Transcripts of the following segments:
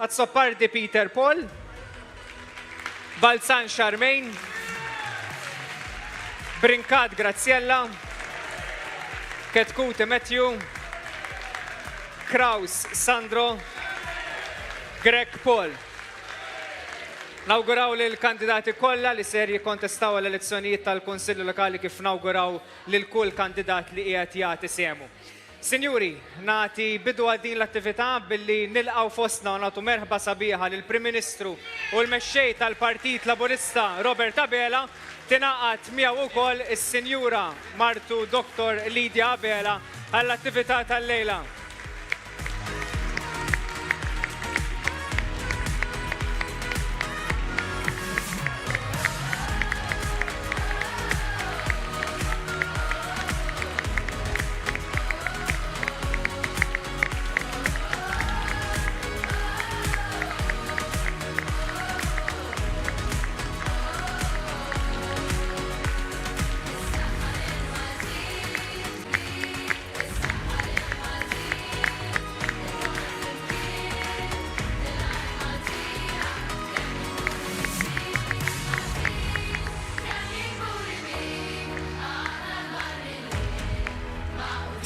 Azzoppardi Peter Paul, Balzan Charmaine, Brinkat Graziella, Ketkuti Matthew, Kraus Sandro, Greg Paul. Nawguraw li l-kandidati kollha li ser jikkontestaw l-elezzjonijiet tal-Kunsillu Lokali kif nawguraw lil kull kandidat li qiegħed jagħti semu. Sinjuri, nagħti bidu għal din l-attività billi nilqgħu fostna u nagħtu merħba sabiħa lill-Prim Ministru u l-mexxej tal-Partit Laburista Robert Abela tingħaqad miegħu wkoll is-Sinjura Martu Dr. Lidja Abela għall-attività tal-lejla.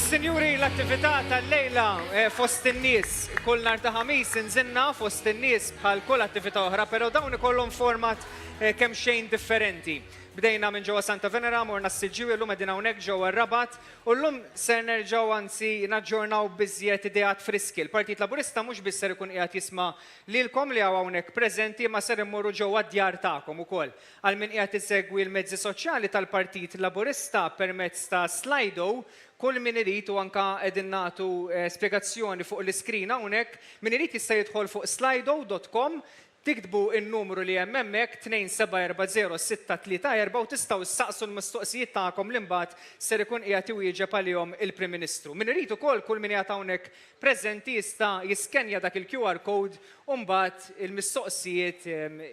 Sinjuri, l-attività tal-lejla fost in-nies kull nhar ta' ħamis inżinna fost in-nies bħal kull attività oħra, però dawn ikollhom format kemm xejn differenti. Bdejna minn ġewwa Santa Venera, morna s-Siġġiew, illum qegħdin hawnhekk ġewwa r-Rabat u llum ser nerġgħu anzi naġġornaw biżjed ideat friski. Il-Partit Laburista mhux biss ser ikun qiegħed jisma' lilkom li hawnhekk preżenti ma ser immorru ġewwa d-djar tagħkom ukoll. Għal min qiegħed isegwi l-mezzi soċjali tal-Partit Laburista permezz ta' Slido, kull min irid u anke qegħdin nagħtu spjegazzjoni fuq l-iskrin hawnhekk, min irid jista' jidħol fuq slido.com, tiktbu in-numru li hemm hemmhekk 27406334 u tistgħu issaqsu l-mistoqsijiet tagħkom li mbagħad ser ikun qiegħed iwieġeb għalihom il-Prim Ministru. Min irid ukoll kull min qiegħed hawnhekk preżenti jista' jiskenja dak il-QR code u mbagħad il-mistoqsijiet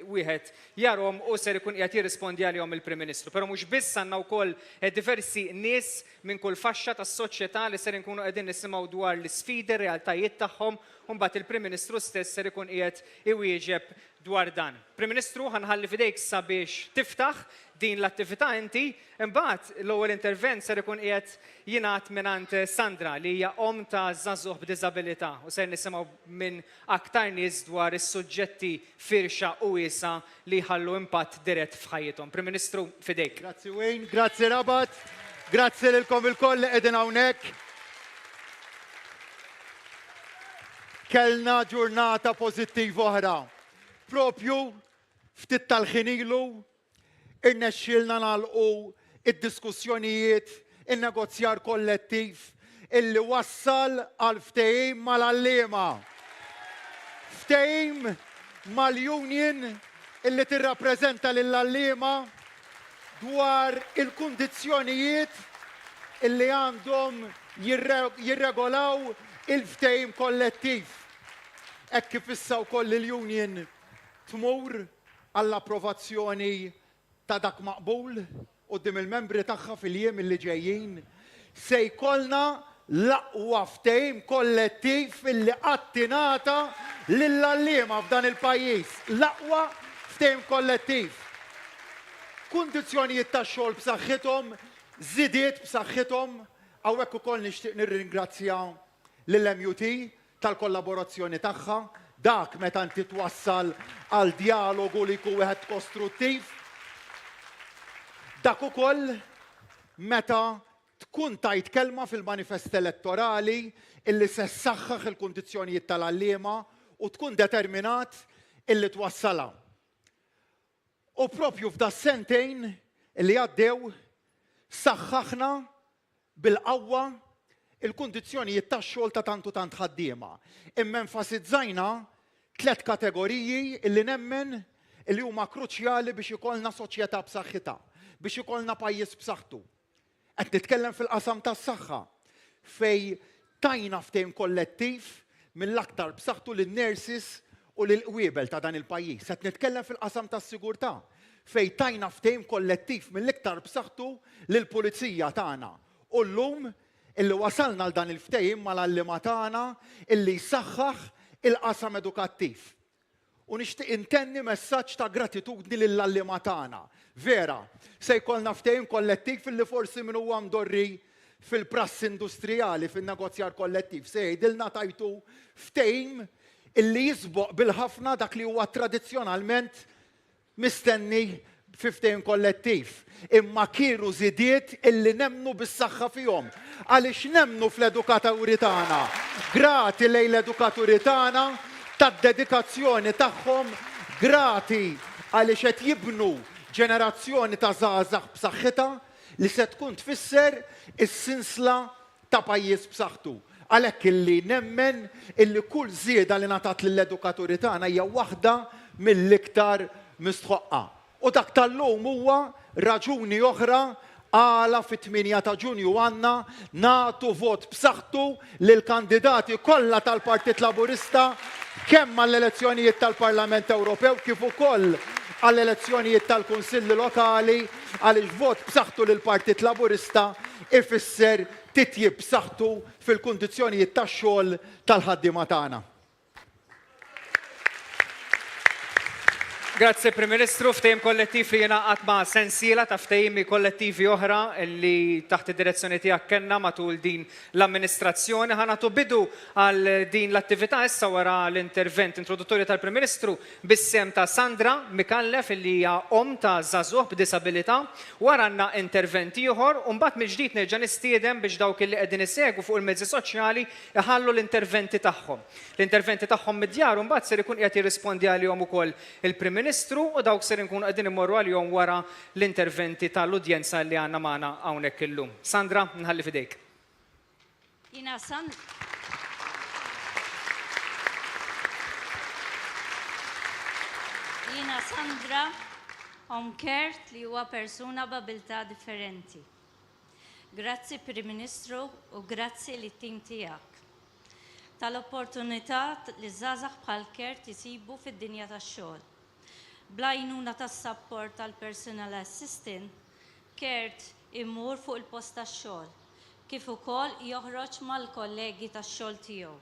wieħed jarhom u ser ikun qiegħed jirrispondi għalihom il-Prim Ministru. Però mhux biss għandna wkoll diversi nies minn kull faxxa tas-soċjetà li ser inkunu qegħdin nisimgħu dwar l-isfidi, realtajiet tagħhom u mbagħad il-Prim Ministru stess ser ikun qiegħed iwieġeb dwar dan. Prim Ministru, ħanħalli fidejk sabiex tiftaħ din l-attività inti, imbagħad l-ewwel intervent ser ikun qiegħed jingħad mingħand Sandra li hija om ta' żagħżugħ b'diżabilità u ser nisimgħu minn aktar nies dwar is-suġġetti firxa u wiesa li jħallu impatt dirett f'ħajjithom. Prim Ministru, fidejk. Grazzi Wayne, grazzi Rabat, grazzi lilkom il-koll li qegħdin hawnhekk. Kellna ġurnata pożittiva oħra. Propju ftit tal-ħin ilu irnexxielna nagħlqu id-diskussjonijiet, in-negozjar kollettiv illi wassal għal ftehim mal-għalliema. Ftehim mal-union illi tirrappreżenta lill-għalliema dwar il-kundizzjonijiet illi għandhom jirregolaw il-ftehim kollettiv. Hekk kif issa wkoll il-union tmur għall-approvazzjoni ta' dak maqbul quddiem il-membri tagħha fil-jiem li ġejjin se jkollna l-aqwa ftehim kollettiv illi qatt ingħata lill-għalliema f'dan il-pajjiż. L-aqwa ftehim kollettiv. Kundizzjonijiet tax-xogħol b'saħħithom, żidiet b'saħħithom, hawnhekk ukoll nixtieq nirringrazzja lill-MUT tal-kollaborazzjoni tagħha, dak meta inti twassal għal dialogu li jkun wieħed kostruttiv. Dak ukoll meta tkun tajt kelma fil-manifest elettorali illi se ssaħħaħ il-kundizzjonijiet tal-għalliema u tkun determinat illi twassalha. U propju f'da sentejn illi għaddew saħħaħna bil-qawwa il-kundizzjonijiet tax-xogħol ta' tant u tant ħaddiema. Imma enfasizzajna 3 kategoriji illi nemmen illi huma kruċjali biex ikollna soċjetà b'saħħitha, biex ikollna pajjiż b'saħħtu. Qed nitkellem fil-qasam tas-saħħa fej tajna ftehim kollettiv mill-aktar b'saħħtu lin-nurses u lill-qwiebel ta' dan il-pajjiż. Qed nitkellem fil-qasam tas-sigurtà fej tajna ftehim kollettiv mill-iktar b'saħħtu lill-pulizija tagħna. U llum illi wasalna l dan il-ftehim mal-għalliema tagħna illi jsaħħaħ il-qasam edukattiv. U nixtieq intenni messaġġ ta' gratitudni lill-allima tagħna. Vera, se jkollna ftehim kollettiv li forsi min huwa mdorri fil-prassi industrijali, fin-negozjar kollettiv. Se jgħidilna tajtu ftehim illi jisboq bil-ħafna dak li huwa tradizzjonalment mistenni fi ftehim kollettiv. Imma kienu żidiet illi nemmnu bis-saħħa fihom. Għaliex nemmnu fl-edukaturi tagħna. Grati lejn l-edukaturi tagħna tad-dedikazzjoni tagħhom, grati għaliex qed jibnu ġenerazzjoni ta' żgħażagħ b'saħħitha li se tkun tfisser is-sinsla ta' pajjiż b'saħħtu. Għalhekk illi nemmen illi kull żieda li ngħatat lill-edukaturi tagħna hija waħda mill-iktar mistħoqqa. U dak tal-lum huwa raġuni oħra għala fit-8 ta' Ġunju għandna nagħtu vot b'saħħtu lill-kandidati kollha tal-Partit Laburista kemm għall-elezzjonijiet tal-Parlament Ewropew kif ukoll għall-elezzjonijiet tal-Kunsilli Lokali għaliex vot b'saħħtu lill-Partit Laburista ifisser titjib b'saħħtu fil-kundizzjonijiet tax-xogħol tal-ħaddiema tagħna. Grazie Prim Ministru, ftehim kollettiv li jingħaqad ma' sensiela ta' ftehimi kollettivi oħra li taħt id-direzzjoni tiegħek kellna matul din l-amministrazzjoni. Ħanatu bidu għal din l-attività issa wara l-intervent introduttorju tal-Prim Ministru bis-sem ta' Sandra Mikallef li hija om ta' żagħżugħ b'disabilità. Wara għandna intervent ieħor u mbagħad mill-ġdid nerġa' nistieden biex dawk li qegħdin isegwu fuq il-mezzi soċjali iħallu l-interventi tagħhom. L-interventi tagħhom mid-djar u mbagħad ser ikun qiegħed jirrispondi għalihom ukoll il-Prim Ministru u dawk ser nkunu qegħdin immorru għalihom wara l-interventi tal-udjenza li għandna magħna hawnhekk illum. Sandra, nħalli fidejk. Jiena Sandra Omkert li huwa persuna b'abilità differenti. Grazzi Prim Ministru u grazzi lit-tim tiegħek tal-opportunità li żgħażagħ bħal Kert isibu fid-dinja tax-xogħol. Bla għajnuna tas-support tal-personal assistant, Kert imur fuq il-post tax-xogħol, kif ukoll joħroġ mal-kollegi tax-xogħol tiegħu.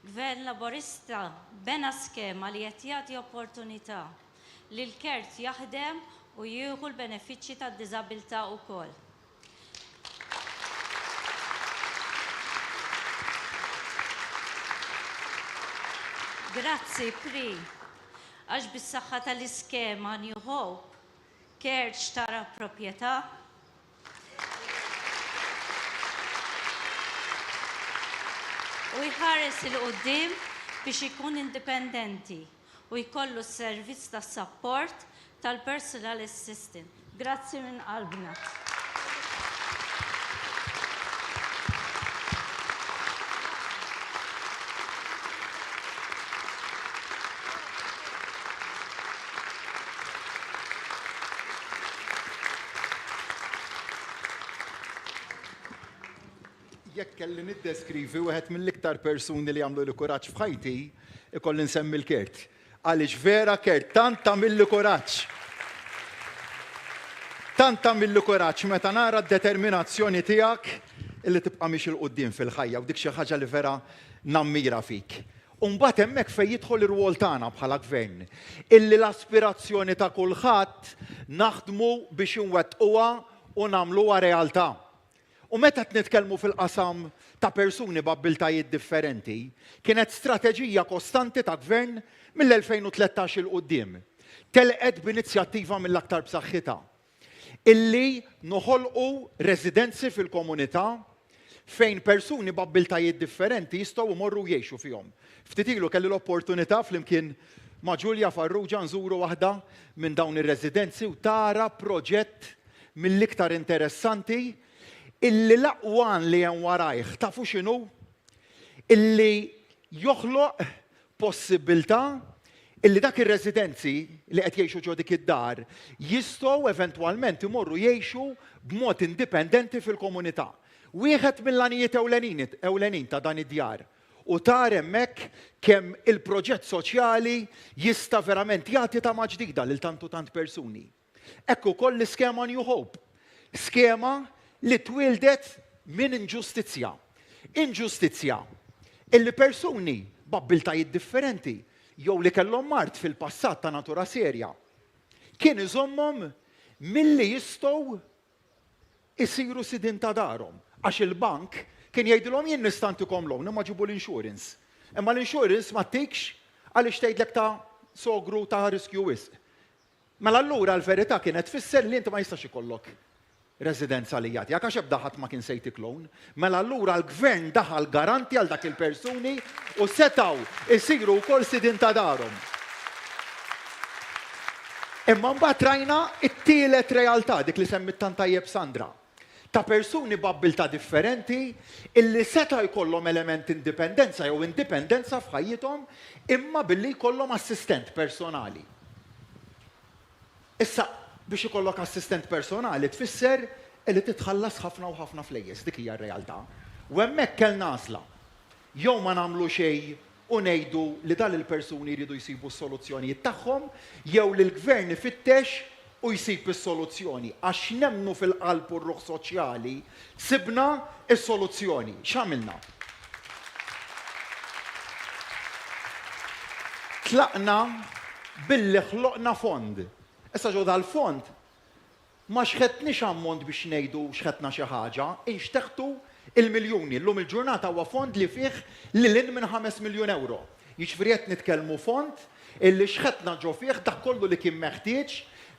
Gvern Laburista bena skema li qed jagħti opportunità li l-Kert jaħdem u jieħu l-benefiċċji tad-diżabilità wkoll. Grazzi Pri, għax bis-saħħa tal-iskema New Hope, Kert xtara proprjetà u jħares il-qudiem biex ikun indipendenti u jkollu s-servizz tas-support tal-personal assistant. Grazzi minn qalbna. Jekk kelli niddeskrivi wieħed mill-iktar persuni li jagħmlu li kuraġġ f'ħajti, ikolli nsemmi l-Kert. Għaliex vera Kert, tant tagħmilli kuraġġ. Tant tagħmilli kuraġġ meta nara d-determinazzjoni tiegħek illi tibqa' mixi l quddiem fil-ħajja u dik xi ħaġa li vera nammira fik. U mbagħad hemmhekk fejn jidħol ir-rwol tagħna bħala gvern, illi l-aspirazzjoni ta' kulħadd naħdmu biex inwettquha u nagħmluha realtà. U meta nitkellmu fil-qasam ta' persuni b'abbiltajiet differenti, kienet strateġija kostanti ta' gvern mill-2013 il-qudiem. Telqet b'inizjattiva mill-aktar b'saħħitha illi noħolqu residenzi fil-komunità fejn persuni b'abbiltajiet differenti jistgħu jmorru jgħixu fihom. Ftit ilu kelli l-opportunità flimkien ma' Ġulja Farrugia nżuru waħda minn dawn ir-residenzi u tara proġett mill-iktar interessanti illi l-aqwan li hemm warajh tafu x'inhu? Illi joħloq possibilità illi dak ir-residenzi li qed jgħixu ġo dik id-dar jistgħu eventwalment imorru jgħixu b'mod indipendenti fil-komunità. Wieħed mill-għanijiet ewlenin ta' dan id-djar. U tar hemmhekk kemm il-proġett soċjali jista' verament jagħti tama ġdida lil tantu tant persuni. Ekku koll l-iskema New Hope. Skema li twildet minn inġustizzja. Inġustizzja illi persuni b'abbiltajiet differenti, jew li kellhom mart fil-passat ta' natura serja, kien iżommhom milli jistgħu isiru sidin ta' darhom. Għax il-bank kien jgħidilhom jien nista' nagħtikom loan imma ġibu l-insurance. Imma l-insurance ma tikx għaliex tgħidlek ta' sogru ta' riskju wisq. Mela allura l-verità kienet tfisser li inti ma jistax ikollok residenza li jagħti, għax ebda ħadd ma kien se jtik loan. Mela allura l-gvern daħal garanti għal dak il-persuni u setgħu isiru wkoll sidin ta' darhom. Imma mbagħad rajna t-tielet realtà dik li semmit tant tajjeb Sandra. Ta' persuni b'abbiltà differenti illi seta' jkollhom element indipendenza jew indipendenza f'ħajjithom imma billi jkollhom assistent personali. Issa biex ikollok assistent personali tfisser li titħallas ħafna u ħafna flejjes, dik hija r-realtà. U hemmhekk kellna għażla. Jew ma nagħmlu xejn u ngħidu li dan il-persuni jridu jsibu s-soluzzjonijiet tagħhom, jew li l-gvern ifittex u jsib is-soluzzjoni. Għax nemmnu fil-qalb u r-ruħ soċjali sibna s-soluzzjoni. X'għamilna? Tlaqna billi ħloqna fond. Issa ġo dal-fond ma xħetniex ammont biex ngħidu xħetna xi ħaġa, inxteħtu il-miljuni. Llum il-ġurnata huwa fond li fih lil minn 5 miljun euro. Jiġifieri qed nitkellmu fond illi xħetna ġo fih dak kollu li kien meħtieġ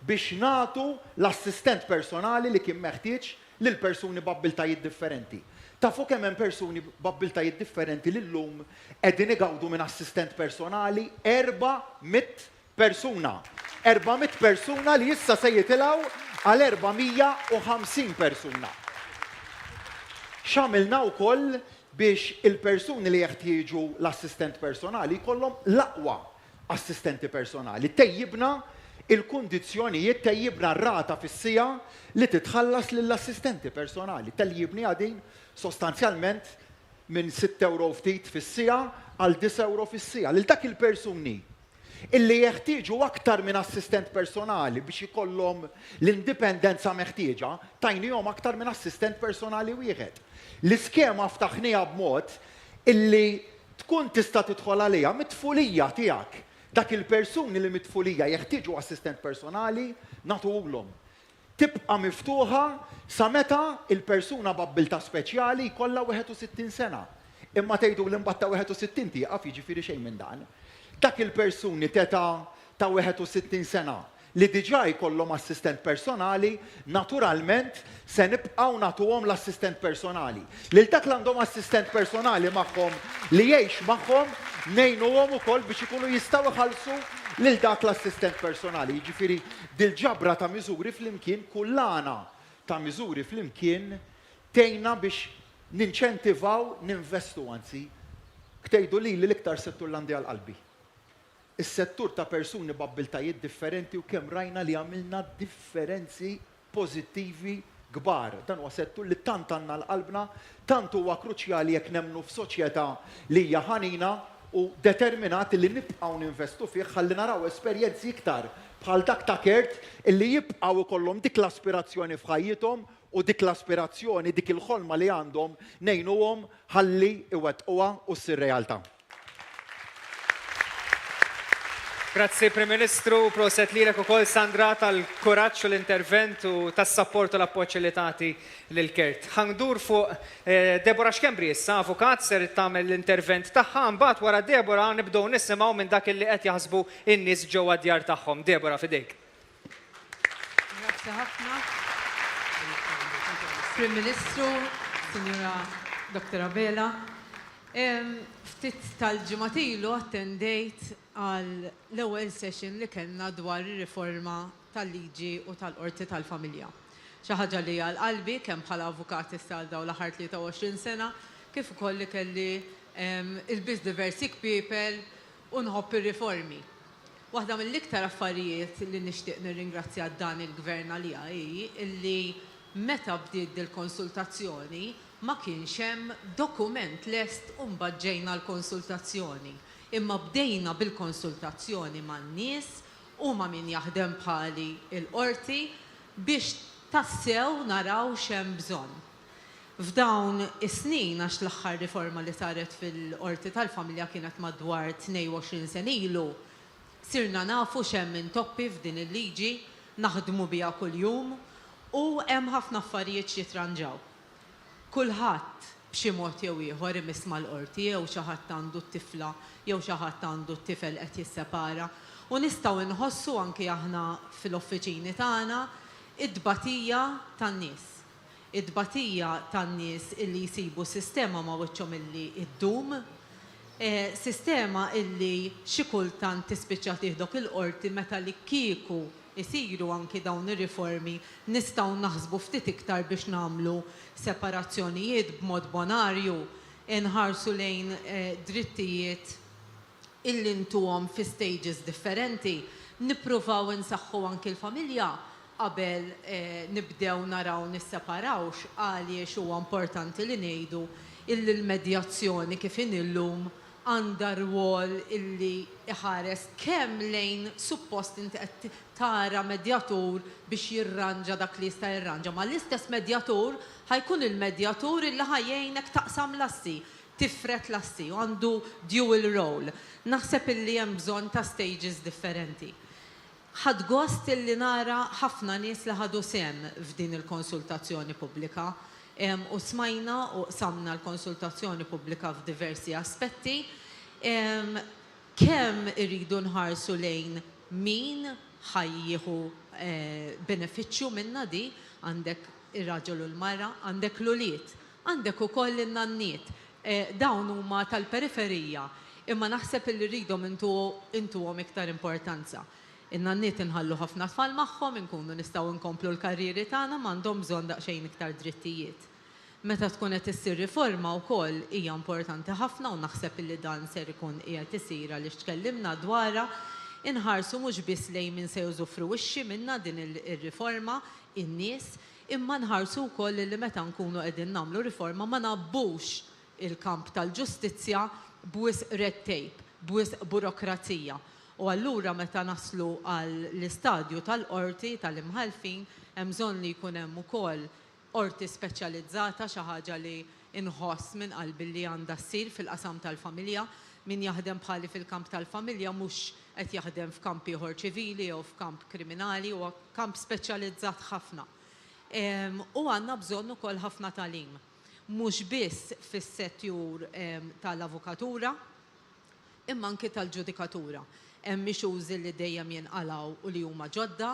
biex nagħtu l-assistent personali li kien meħtieġ lil persuni b'abbiltajiet differenti. Tafu kemm hemm persuni b'abbiltajiet differenti li llum qegħdin igawdu minn assistent personali 400 persuna. 400 persuna li issa se jitilgħu għal 450 persuna. X'għamilna wkoll biex il-persuni li jeħtieġu l-assistent personali jkollhom l-aqwa assistenti personali. Tejjibna il-kundizzjonijiet, tejjibna r-rata fis-sija li titħallas lill-assistenti personali. Tejjibni għadin sostanzjalment minn 6 euro ftit fis-sija għal 9 euro fis-sija. Lil dak il-persuni illi jeħtieġu aktar minn assistent personali biex ikollhom l-indipendenza meħtieġa, tajnihom aktar minn assistent personali wieħed. L-iskema ftaħnija b'mod illi tkun tista' tidħol għaliha mit-tfulija tiegħek. Dak il-persuni li mit-tfulija jeħtieġu assistent personali nagħtuhom. Tibqa' miftuħa sa meta il-persuna b'abbiltà speċjali jkollha 61 sena. Imma tgħidu li mbagħad ta' 61 tieqaf jiġifieri xejn minn dan. Dak il-persuni teta ta' 61 sena li diġà jkollhom assistent personali, naturalment se nibqgħu nagħtuhom l-assistent personali. Lil dak li għandhom assistent personali magħhom li jgħix magħhom ngħinuhom ukoll biex ikunu jistgħu iħallsu lil dak l-assistent personali. Jiġifieri dil-ġabra ta' miżuri flimkien kullana ta' miżuri flimkien tgħinna biex ninċentivaw, ninvestu anzi. Ktejdu li l-iktar settur l-għandi għal-qalbi. Is-settur ta' persuni b'abbiltajiet differenti u kemm rajna li għamilna differenzi pożittivi kbar. Dan huwa settur li tant għandna l-qalbna, tant huwa kruċjali jekk nemmnu f'soċjetà li hija ħanina u determinati li nibqgħu ninvestu fih ħalli naraw esperjenzi iktar bħal dak ta' Kert illi jibqgħu ikollhom dik l-aspirazzjoni f'ħajjithom u dik l-aspirazzjoni, dik il-ħolma li għandhom ngħinuhom ħalli iwettquha u ssir realtà. Grazzi Prim Ministru, proset lilek ukoll Sandra tal-kuraġġ u l-intervent u tas-sapport u l-appoġġ li tagħti lil Kert. Ħandur fuq Deborah Xkembri issa avukat ser tagħmel l-intervent tagħha mbagħad wara Deborah nibdew nisimgħu minn dak li qed jaħsbu in-nies ġewwa djar tagħhom. Deborah fidejk. Grazzi ħafna. Prim Ministru, Sinjura Dr. Abela, ftit tal-ġimgħatilu attendejt għal l-ewwel session li kellna dwar ir-riforma tal-liġi u tal-qorti tal-familja. Xi ħaġa li għal qalbi kemm bħala avukat issa għal dawn l-aħħar 23 sena kif ukoll li kelli il-Biz Diversi People u nħobb ir-riformi. Waħda mill-iktar affarijiet li nixtieq nirringrazzja dan il-gvern għaliha hi illi meta bdiet il-konsultazzjoni ma kienx hemm dokument lest u mbagħad ġejna l-konsultazzjoni. Imma bdejna bil-konsultazzjoni man-nies u ma' min jaħdem bħali l-qorti biex tassew naraw x'hemm bżonn. F'dawn is-snin għax l-aħħar riforma li saret fil-qorti tal-familja kienet madwar 22 sen ilu, sirna nafu x'hemm intoppi f'din il-liġi, naħdmu biha kuljum u hemm ħafna affarijiet jitranġaw. Kulħadd b'xi mod jew ieħor imiss mal-qorti jew xi ħadd għandu t-tifla jew xi ħadd għandu t-tifel qed jissepara u nistgħu nħossu anke aħna fil-offiċini tagħna id-dbatija tan-nies. Id-dbatija tan-nies illi jsibu sistema ma' wiċċhom illi ddum, sistema illi xi kultant tispiċċa tieħdok il-qorti meta li kieku isiru anki dawn ir-riformi nistgħu naħsbu ftit iktar biex nagħmlu separazzjonijiet b'mod bonarju, inħarsu lejn drittijiet illi ntuhom fi stages differenti, nippruvaw insaħħu anki l-familja qabel nibdew naraw nisseparawx għaliex huwa importanti li ngħidu illi l-medjazzjoni kif in illum għandha rwol illi iħares kemm lejn suppost inti qed tara medjatur biex jirranġa dak li jista' jirranġa, ma l-istess medjatur ħajkun il-medjatur illi ħajjejnek taqsam lassi, tifret lassi, u għandu dual role. Naħseb illi hemm bżonn ta' stages differenti. Ħadd gost illi nara ħafna nies li ħadu sehem f'din il-konsultazzjoni pubblika u smajna u samna l-konsultazzjoni pubblika f'diversi aspetti. Kemm irridu nħarsu lejn min ħajjieħu benefiċċju minna di, għandek ir-raġel u l-mara, għandek l-uliet, għandek ukoll in-nanniet. Dawn huma tal-periferija, imma naħseb illi rridhom intuhom iktar importanza. In-nanniet inħallu ħafna tfal magħhom, inkunu nistgħu nkomplu l-karrieri tagħna m'għandhom bżonn daqsxejn iktar drittijiet. Meta tkun qed issir riforma wkoll hija importanti ħafna u naħseb illi dan ser ikun qiegħed isir għaliex tkellimna dwarha inħarsu mhux biss lejn min se jużufru wixxi minnha din ir-riforma in-nies, imma nħarsu wkoll li meta nkunu qegħdin nagħmlu riforma ma nabbux il-kamp tal-ġustizzja b'wisq red tape, b'wisq burokrazija. U allura meta naslu għall-istadju tal-qorti tal-imħalfin, hemm bżonn li jkun hemm ukoll qorti speċjalizzata xi ħaġa li inħoss minn qalbi li għandha ssir fil-qasam tal-familja. Min jaħdem bħali fil-kamp tal-familja mhux qed jaħdem f'kamp ieħor ċivili jew f'kamp kriminali, huwa kamp speċjalizzat ħafna. U għandna bżonn ukoll ħafna tagħlim. Mhux biss fis-settur tal-avukatura, imma anke tal-ġudikatura. Hemm issues li dejjem jinqalgħu u li huma ġodda,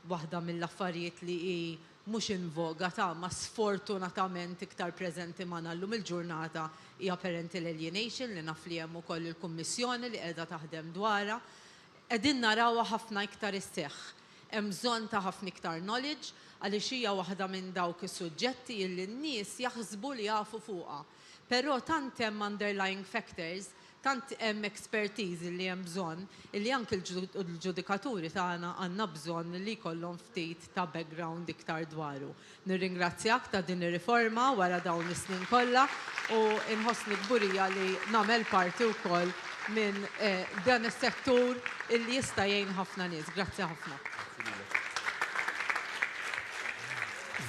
waħda mill-affarijiet li hi mhux invoga ta' ma sfortunatament iktar preżenti magħna llum il-ġurnata hija parental alienation li naf li hemm ukoll il-kummissjoni li qiegħda taħdem dwarha. Qegħdin narawha ħafna iktar isseħħ. Hemm bżonn ta' ħafna iktar knowledge għaliex hija waħda minn dawk is-suġġetti li n-nies jaħsbu li jafu fuqha. Però tant hemm underlying factors, tant hemm expertise li hemm bżonn li anke l-ġudikaturi tagħna għandna bżonn li jkollhom ftit ta' background iktar dwaru. Nirringrazzjak ta' din ir-riforma wara dawn is-snin kollha u inħossni kburija li nagħmel parti wkoll minn dan is-settur illi jista' jgħin ħafna nies. Grazzi ħafna.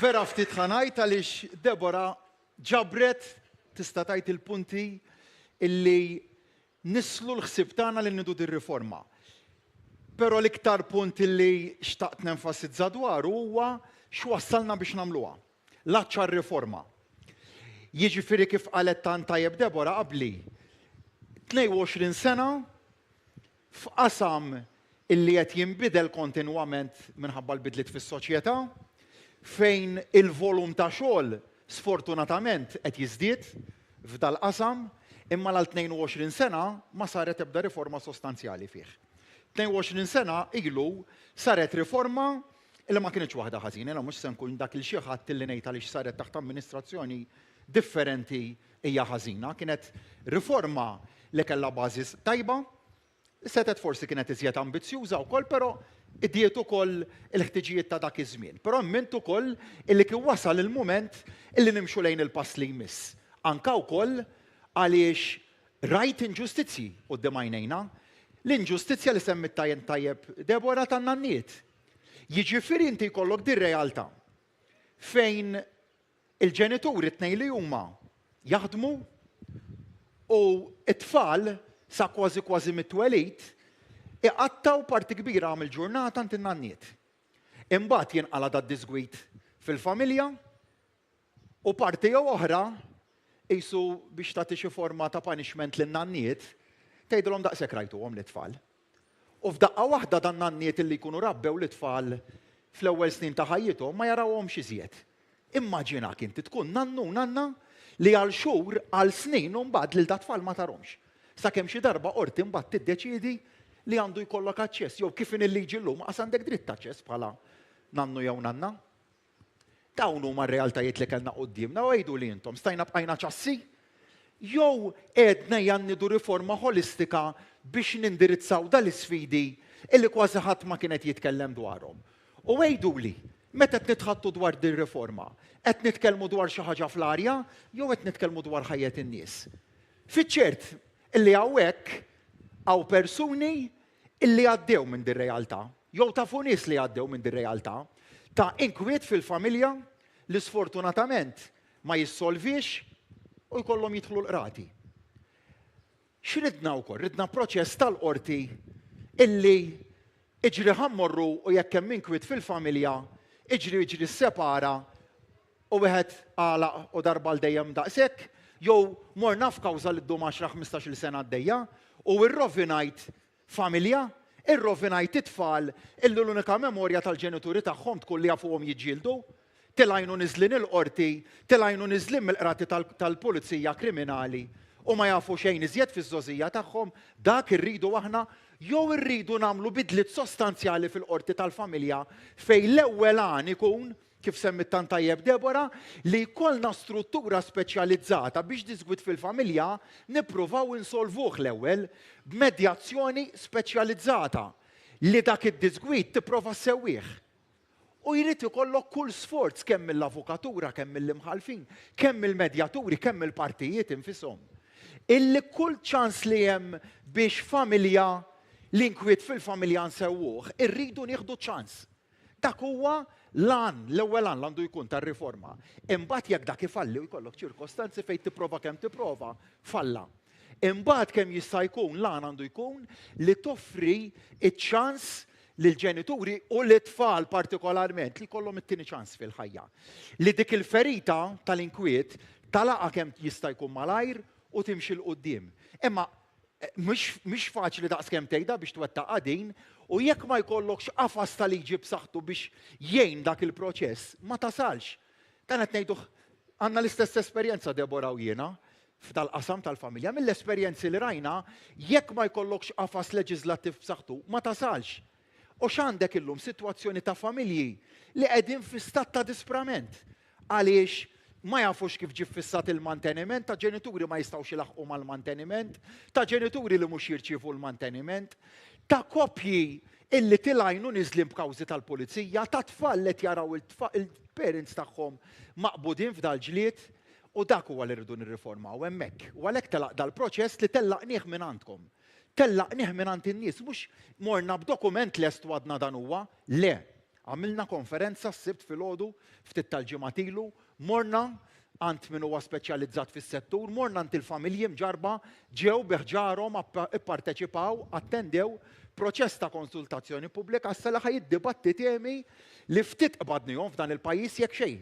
Vera ftit ħanajt għaliex Debora ġabret tista' tgħid il-punti illi nislu l-ħsieb tagħna li nidu dir-riforma. Però l-iktar punt illi xtaqt nenfasizza dwaru huwa x'wassalna biex nagħmluha. L-aċċa r-riforma. Jiġifieri kif qalet tant tajjeb Debora qabli 22 sena f'qasam illi qed jinbidel kontinwament minħabba l-bidliet fis-soċjetà, fejn il-volum ta' xogħol sfortunatament qed jiżdied f'dal-qasam, imma l-22 sena ma saret ebda riforma sostanzjali fih. 22 sena ilu saret riforma illi ma kienx waħda ħażina, mhux se nkun dak il xi ħadd illi ngħid għaliex saret taħt amministrazzjoni differenti hija ħażina. Kienet riforma li kellha bażi tajba, setet forsi kienet iżjed ambizzjuża wkoll, però iddiet ukoll il-ħtiġijiet ta' dak iż-żmien. Però mment ukoll illi kien wasal il-mument illi nimxu lejn il-pass li jmiss. Anka wkoll għaliex rajt inġustizzji quddiem għajnejna, l-inġustizzja li semmit tajjeb Debora tan-nanniet. Jiġifieri inti jkollok din realtà fejn il-ġenituri tnej li huma jaħdmu u it-tfal sa kważi mit-twelid iqattaw parti kbira mill-ġurnata għand in-nanniet. Imbagħad jinqala da disgwit fil-familja u parti oħra qisu biex tagħti xi forma ta' punishment lin-nanniet tgħidilhom daqshekk rajtuhom l-itfal. U f'daqqa waħda dan nanniet illi jkunu rabbew l-itfal fl-ewwel snin ta' ħajjithom ma jarawhomx iżjed. Immaġinak inti tkun nannu nanna li għal xhur għal snin u mbagħad lil dat-tfal ma tarhomx. Sakemm xi darba qorti mbagħad tiddeċiedi li għandu jkollok aċċess jew kif in il-liġi llum qas għandek dritt aċċess bħala nannu jew nanna. Dawn huma r-realtajiet li kellna qudiemna u għidu li intom stajna bqajna ċassi jew għedna jannidu riforma holistika biex nindirizzaw dal-isfidi illi kważi ħadd ma kienet jitkellem dwarhom. U għidu li, meta qed nitħattu dwar din riforma, qed nitkellmu dwar xi ħaġa fl-arja jew qed nitkellmu dwar ħajjet in-nies. Fiċ-ċert illi hawnhekk hawn persuni illi għaddew minn din realtà, jew tafu nies li għaddew minn din realtà ta' inkwiet fil-familja li sfortunatament ma jissolvix u jkollhom jidħlu l-qrati. X'ridna wkoll? Ridna proċess tal-qorti illi iġri ħammorru u jekk hemm inkwiet fil-familja, iġri separa u wieħed għalaq u darba l-dejjem daqshekk, jew morna f'kawża li ddum 10-15-il sena għaddejja u irrovinajt familja, irrovinajt it-tfal illi l-unika memorja tal-ġenituri tagħhom tkun li jafuhom jiġġieldu, tilajnu niżlin il-qorti, tilajnu niżlin mill-qrati tal-pulizija kriminali u ma jafu xejn iżjed fiż-żożija tagħhom, dak irridu aħna jew irridu nagħmlu bidliet sostanzjali fil-qorti tal-familja fejn l-ewwel għan ikun kif semmit tant tajjeb Debora, li jkollna struttura speċjalizzata biex disgwit fil-familja nippruvaw insolvuh l-ewwel b'medjazzjoni speċjalizzata li dak id-disgwit tipprova ssewwih. U jrid ikollok kull sforz kemm mill-avukatura, kemm mill-imħalfin, kemm mill-medjaturi, kemm mill-partijiet infishom. Illi kull ċans li hemm biex familja l-inkwiet fil-familja nsewwuh, irridu nieħdu ċans. Dak huwa l-ewwel lan għandu jkun tar-riforma. Imbagħad jekk dak ifalli u jkollok ċirkostanzi fejn tipprova kemm tipprova, falla. Imbagħad kemm jista' jkun lan għandu jkun li toffri iċ-ċans lill-ġenituri u l-tfal partikolarment li jkollhom it-tieni ċans fil-ħajja. Li dik il-ferita tal-inkwiet talaqa kemm jista' jkun malajr u timxi l qudiem. Imma mhux faċli daqskemm tgħidha biex twettaq' din u jekk ma jkollokx qafas tal-liġi b'saħħtu biex jgħin dak il-proċess, ma tasalx. Dan qed ngħidu għandna l-istess esperjenza Debora u jiena f'tal-qasam tal-familja. Mill-esperjenzi li rajna, jekk ma jkollokx qafas leġislattiv b'saħħtu, ma tasalx. U x'għandek illum sitwazzjoni ta' familji li qegħdin fi stat ta' disprament għaliex ma jafux kif ġie fissat il-manteniment, ta' ġenituri ma jistgħux ilaħqu mal-manteniment, ta' ġenituri li mhux jirċievu l-manteniment, ta' koppji illi tilajnu niżlim b'kawżi tal-pulizija, ta' tfal li jaraw il-parents tagħhom maqbudin f'dal-ġlied u dak huwa li rridu nirriformaw hemmhekk. U għalhekk telaq dal-proċess li tellaqnieh minn għandkom. Tellaqnieh minn għand in-nies, mhux morna b'dokument lest għadna dan huwa, le. Għamilna konferenza s-sibt filgħodu ftit tal-ġimgħat ilu, morna għand min huwa speċjalizzat fis-settur, morna għand il-familji mġarba ġew biħġarhom ipparteċipaw, attendew proċess ta' konsultazzjoni pubblika s-sala ħajiddibatti temi li ftit qbadnihom f'dan il-pajjiż jekk xejn.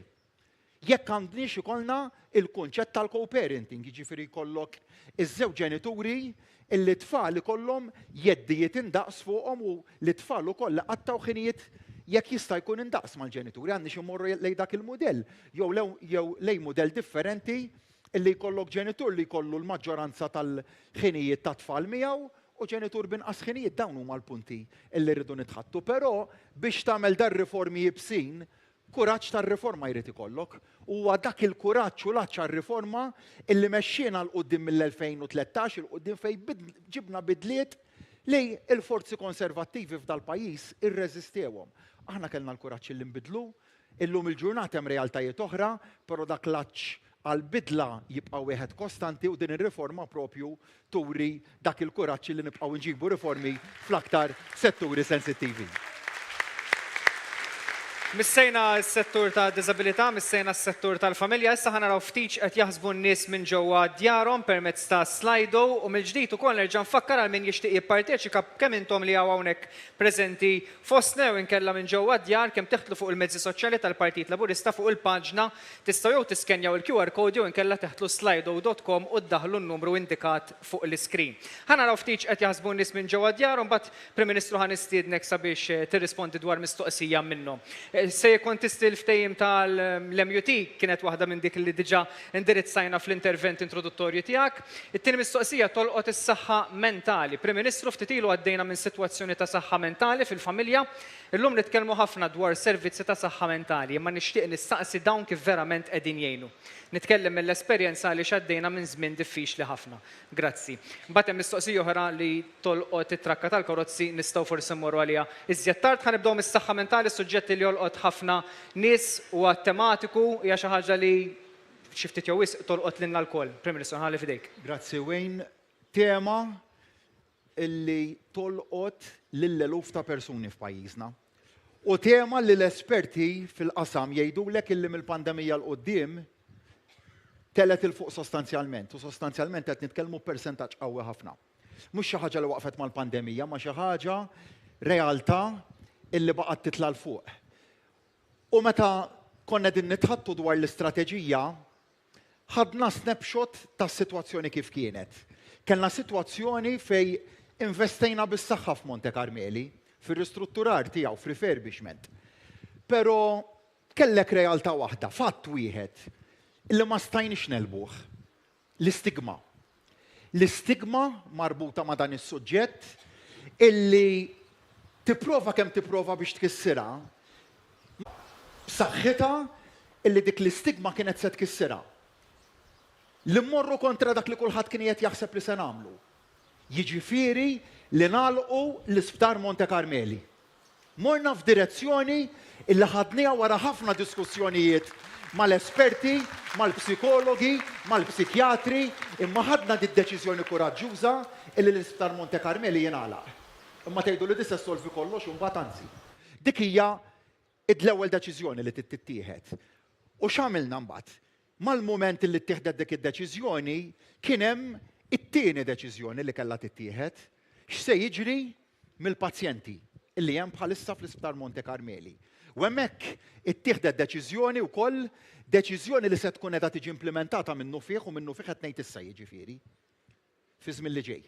Jekk għandniex ikollna il-kunċett tal-co-parenting, jiġifieri jkollok iż-żewġ ġenituri illi tfal ikollhom jeddijiet indaqs fuqhom u li tfal ukoll qattaw ħinijiet jekk jista' jkun indaqs mal-ġenituri, għandniex immorru lejn dak il-mudell, jew lejn mudell differenti illi jkollok ġenitur li jkollu l-maġġoranza tal-ħinijiet ta' tfal miegħu u ġenitur binqas ħinijiet, dawn huma l-punti illi rridu nitħattu. Però biex tagħmel dar riformi jibsin, kuraġġ tar-riforma jrid ikollok. Huwa dak il-kuraġġ u l-aċċ għar-riforma illi mexxiena l qudiem mill-2013 il qudiem fejn ġibna bidliet li l-forzi konservattivi f'dal-pajjiż irreżistewhom. Aħna kellna l-kuraġġ li nbidlu, illum il-ġurnata hemm realtajiet oħra, però dak l-aċċ għal-bidla jibqa' wieħed kostanti u din ir-riforma propju turi dak il-kuraġġ li nibqgħu nġibu riformi fl-aktar setturi sensittivi. Missejna s-settur ta' disabilità, missejna s-settur tal-familja, issa ħana raw ftit qed jaħsbu n-nies minn ġewwa djarhom permezz ta' Slido u mill-ġdid ukoll nerġa' nfakkar għal min jixtieq jipparteċika kemm intom li hawn hawnhekk preżenti fostna u nkella minn ġewwa djar kemm teħtlu fuq il-mezzi soċjali tal-Partit Laburista fuq il-paġna tistgħu jew tiskenjaw il-QR code jew inkella teħtlu slido.com u ddaħħlu n-numru indikat fuq l-iskrin. Ħana raw ftit qed jaħsbu n-nies minn ġewwa djarhom mbagħad Prim Ministru ħan nistiednek sabiex tirrispondi dwar mistoqsija minnhom. Se jkun tistil ftehim tal-MUT kienet waħda minn dik li diġà indirizzajna fl-intervent introduttorju tiegħek. It-tieni mistoqsija tolqot is-saħħa mentali. Prim Ministru ftit ilu għaddejna minn sitwazzjoni ta' saħħa mentali fil-familja. Illum nitkellmu ħafna dwar servizzi ta' saħħa mentali, imma nixtieq nistaqsi dawn kif verament qegħdin jgħinu. Nitkellem mill-esperjenza li xaddejna minn żmien diffiċli ħafna. Grazzi. Mbagħad hemm mistoqsija oħra li tolqot it-trakka tal-karozzi nistgħu forsi mmorru għaliha iżjed tard ħanibdew mis-saħħa mentali, suġġetti li jolqot ħafna nies huwa tematiku hija xi ħaġa li xi ftit jew wisq tolqot lilna lkoll. Prim Ministru ħalli fidejk. Grazzi Wayne. Tema illi tolqot lill-eluf ta' persuni f'pajjiżna. U tema li l-esperti fil-qasam jgħidulek illi mill-pandemija l-qoddim telet il-fuq sostanzjalment. U sostanzjalment qed nitkellmu percentaġġ qawwi ħafna. Mhux xi ħaġa li waqfet mal-pandemija, ma xi ħaġa realtà illi baqgħet titla' l fuq. U meta konna din nitħattu dwar l-istrateġija, ħadna snapshot tas-sitwazzjoni kif kienet. Kellna sitwazzjoni fej investejna bis-saħħa f'Monte Carmeli, fir-ristrutturar tiegħu, f'refurbishment. Però kellek realtà waħda, fatt wieħed, illi ma stajniex nelbuh. L-istigma. L-istigma marbuta ma' dan is-suġġett illi tipprova kemm tipprova biex tkissirha, b'saħħitha illi dik l-istigma kienet se tkissirha. Li mmorru kontra dak li kulħadd kien qed jaħseb li se nagħmlu. Jiġifieri li nagħlqu l-Isptar Monte Carmeli. Morna f'direzzjoni illi ħadniha wara ħafna diskussjonijiet mal-esperti, mal-psikologi, mal-psikjatri, imma ħadna d-deċiżjoni kuraġġuża illi l-Isptar Monte Carmeli jingħalaq. Imma tgħidu li disa solvi kollox u mbagħad anzi. Dik hija l-ewwel deċiżjoni li tittieħed. U x'għamilna mbagħad? Mal-mument li ttieħdet dik id-deċiżjoni kien hemm it-tieni deċiżjoni li kellha tittieħed x'se jiġri mill-pazjenti illi hemm bħalissa fl-Isptar Monte Carmeli. U hemmhekk ittieħdet deċiżjoni wkoll deċiżjoni li se tkun qiegħda tiġi implementata minnu fih u minnu fih qed ngħid issa jiġifieri fi żmien li ġej.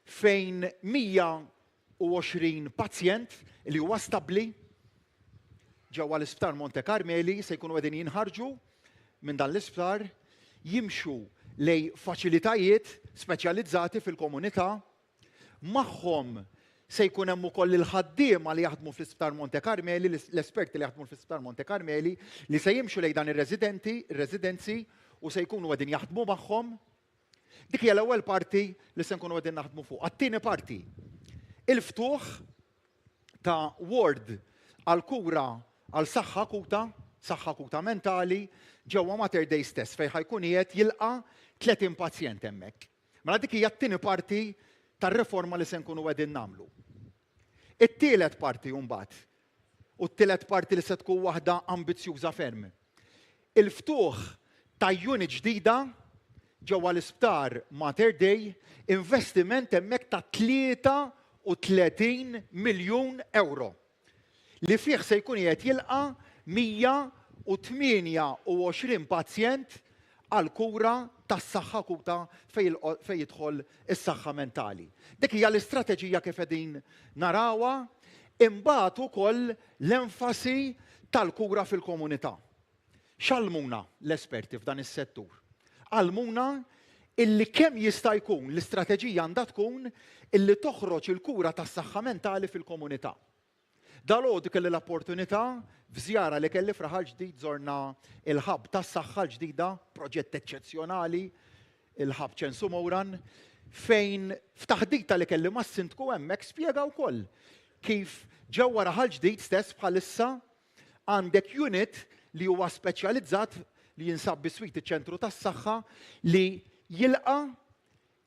Fejn 120 pazjent li huwa stabbli ġewwa l-Isptar Monte Carmeli se jkunu qegħdin jinħarġu minn dan l-isptar jimxu lej faċilitajiet speċjalizzati fil-komunità magħhom se jkun hemm ukoll il-ħaddiema li jaħdmu fl-Isptar Monte Carmeli, l-esperti li jaħdmu fl-Isptar Monte Carmeli li se jimxu lejn dan ir-residenzi u se jkunu qegħdin jaħdmu magħhom. Dik hija l-ewwel parti li se nkunu qegħdin naħdmu fuq. Għat-tieni parti, il-ftuħ ta' ward għal kura għal saħħa kuta mentali ġewwa Mater Dei stess fejn ħajkun qiegħed jilqa' 30 pazjent hemmhekk. Mela dik hija t-tieni parti tar-riforma li se nkunu qegħdin nagħmlu. It-tielet parti mbagħad u t-tielet parti li se tkun waħda ambizzjuża ferm. Il-ftuħ ta' unit ġdida ġewwa l-Isptar Mater Dei, investiment hemmhekk ta' 33 miljun euro li fih se jkun qiegħed jilqa' 128 pazjent għal kura tas-saħħa kuta fejn jidħol is-saħħa mentali. Dik hija l-istrateġija kif qegħdin narawha, imbagħad ukoll l-enfasi tal-kura fil-komunità. X'għallmuna l-esperti f'dan is-settur? Għallmuna illi kemm jista' jkun l-istrateġija għandha tkun illi toħroġ il-kura tas-saħħa mentali fil-komunità. Dalgħodu kelli l-opportunità f'żjara li kelli f'Raħal ġdid żorna il-ħabb tas-saħħa ġdida, proġett eċċezzjonali, il-ħabb Ċensu Mowran, fejn f'taħdita li kelli mas-sindku hemmhekk spjega wkoll kif ġewwa Raħal ġdid stess bħalissa għandek unit li huwa speċjalizzat li jinsab biswit iċ-ċentru tas-saħħa li jilqa'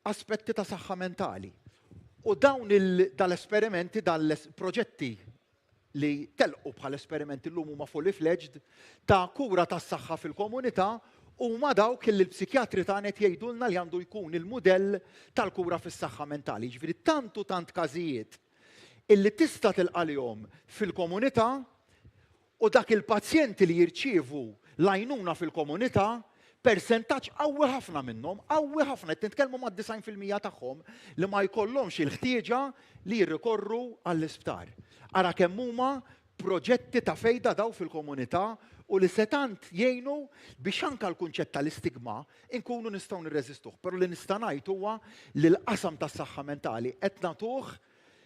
aspetti ta' saħħa mentali. U dawn dal-esperimenti, dal-proġetti li telqu bħal esperimenti llum huma fully fledged ta' kura tas-saħħa fil-komunità huma dawk li l-psikjatri tagħna qed jgħidulna li għandu jkun il-mudell tal-kura fis-saħħa mentali. Ġifieri tant każijiet illi tista' tilqalihom fil-komunità u dak il-pazjenti li jirċievu l-għajnuna fil-komunità persentaġġ qawwi ħafna minnhom, qawwi ħafna qed nitkellmu mad-90% tagħhom li ma jkollhomx il-ħtieġa li jirrikorru għall-isptar. Ara kemm huma proġetti ta' fejda daw fil-komunità u li setant jgħinu biex anke l-kunċett tal-istigma inkunu nistgħu nirreżistuh. Però li nista' ngħid huwa li l-qasam tas-saħħa mentali qed nagħtuh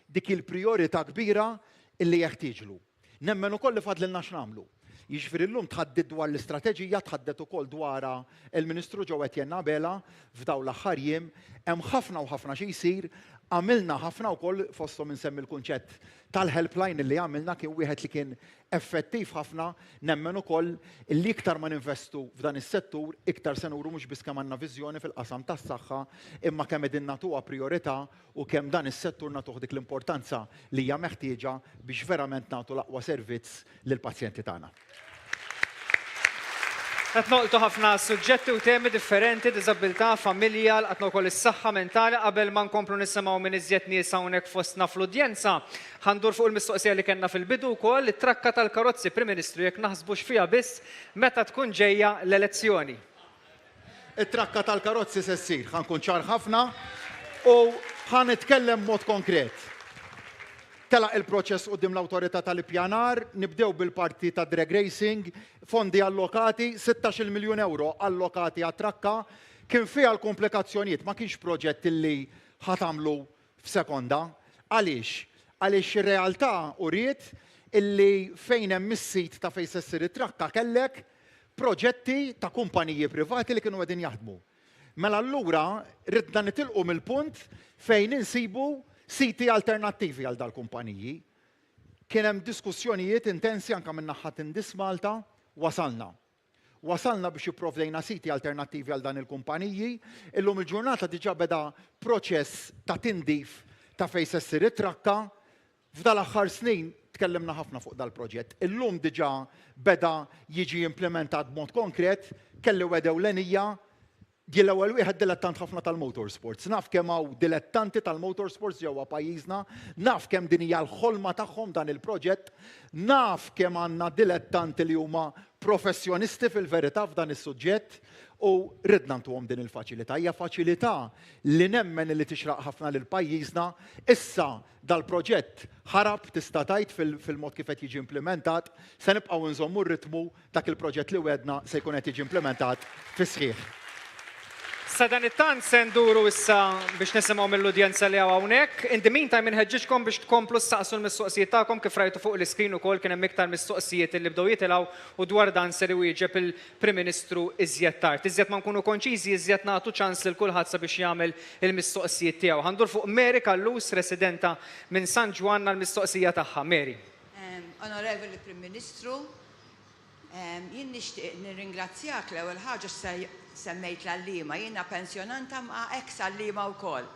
dik il-priorità kbira illi jeħtieġlu. Nemmen ukoll li fadlilna x'nagħmlu. Jiġifieri llum tħaddid dwar l-istrateġija, tħaddet ukoll dwarha il-Ministru ġew Etienne Bela f'dawn l-aħħar jiem, hemm ħafna u ħafna xi jsir, għamilna ħafna wkoll fosthom insemmi l-kunċett tal-helpline li għamilna kien wieħed li kien effettiv ħafna, nemmen ukoll li iktar ma ninvestu f'dan is-settur, iktar se nuru mhux biss kemm għandna viżjoni fil-qasam tas-saħħa, imma kemm qegħdin nagħtuha priorità u kemm dan is-settur nagħtuh dik l-importanza li hija meħtieġa biex verament nagħtu l-aqwa servizz lill-pazjenti tagħna. Qed noqgħdu ħafna suġġetti u temi differenti, diżabilità, familja, qed wkoll is-saħħa mentali qabel ma nkomplu nisimgħu minn iżjed nies hawnhekk fostna fl-udjenza. Ħandur fuq il-mistoqsija li kellna fil-bidu wkoll it-trakka tal-karozzi Prim Ministru jekk naħsbux fiha biss meta tkun ġejja l-elezzjoni. It-trakka tal-karozzi se ssir, ħankun ċar ħafna u ħanitkellem mod konkret. Telaq il-proċess quddiem l-awtorità tal-ippjanar, nibdew bil-parti ta' drag racing, fondi allokati, 16 miljun euro allokati għat-trakka, kien fiha l-komplikazzjonijiet, ma kienx proġett illi ħatamlu f'sekonda. Għaliex? Għaliex ir-realtà uriet illi fejn hemm is-sit ta' fejn se ssir it-trakka kellek proġetti ta' kumpaniji privati li kienu qegħdin jaħdmu. Mela allura ridna nitilqu mill-punt fejn insibu siti alternattivi għal dal-kumpaniji. Kien hemm diskussjonijiet intensi anke minn naħa Indis Malta, wasalna. Wasalna biex jipprovdejna siti alternattivi għal dan il-kumpaniji. Illum il-ġurnata diġà beda proċess ta' tindif ta' fejn se ssir it-trakka. F'dal aħħar snin tkellimna ħafna fuq dal-proġett. Illum diġà beda jiġi implementat b'mod konkret, kelli wedew l-enija. Di l-ewwel wieħed dilettant ħafna tal-motorsports. Naf kemm hawn dilettanti tal-motorsports ġewwa pajjiżna, naf kemm din hija l-ħolma tagħhom dan il-proġett, naf kemm għandna dilettanti li huma professjonisti fil-verità f'dan is-suġġett u ridna ntuhom din il-faċilità. Hija faċilità li nemmen li tixraq ħafna lil pajjiżna. Issa dal-proġett ħarab tista' tgħid fil-mod kif qed jiġi implementat, se nibqgħu nżommu r-ritmu dak il-proġett li wedna se jkun qed jiġi implementat fis-sħiħ. Sa dan it-tant se nduru issa biex nisimgħu mill-udjenza li hawnhekk. In the meantime inħeġġiġkom biex tkomplu ssaqsu l-mistoqsijiet tagħkom kif rajtu fuq l-iskrin ukoll kien hemm iktar mistoqsijiet li bdew jitilgħu u dwar dan se iwieġeb il-Prim Ministru iżjed tard. Iżjed ma nkunu konċiżi, iżjed nagħtu ċans lil kulħadd sabiex jagħmel il-mistoqsijiet tiegħu. Ħandur fuq Mary Kallus, residenta minn San Ġwanna l-mistoqsija tagħha. Mary. Onorevoli Prim Ministru, jien nixtieq nirringrazzjak l-ewwel ħaġa semmejt l-għallima, jiena pensjonanta ma' ex għallima wkoll.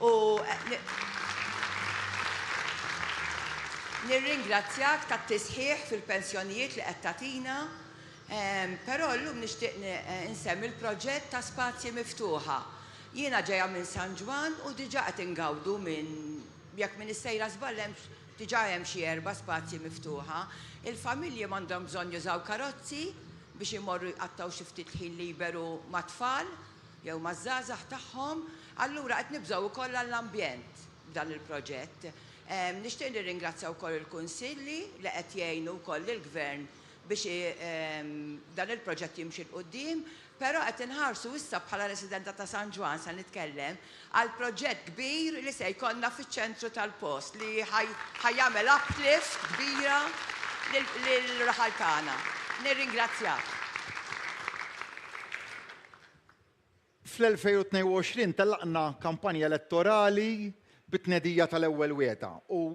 U nirringrazzjak tat-tisħiħ fil-pensjonijiet li qed tagħtina, però llum nixtieq insemmi l-proġett ta' spazji miftuħa. Jiena ġejja minn San Ġwan u diġà qed ingawdu minn jekk minn is-sejra żball diġà hemm xi 4 spazji miftuħa. Il-familji m'għandhom bżonn jużaw karozzi biex imorru jqattaw xi ftit ħin liberu ma' tfal jew maż-żgħażagħ tagħhom, allura qed nibżgħu wkoll għall-ambjent b'dan il-proġett. Nixtieq nirringrazzja wkoll il-kunsilli li qed jgħinu wkoll lill-Gvern biex dan il-proġett jimxi l quddiem, però qed inħarsu issa bħala residenta ta' San Ġwan se nitkellem għal proġett kbir li se jkollna fiċ-ċentru tal-post li ħajjagħmel uplift kbira lil-raħal tagħna. Nirringrazzjak. Fl-2022 tellaqna kampanja elettorali bit-tnedija tal-ewwel wieta u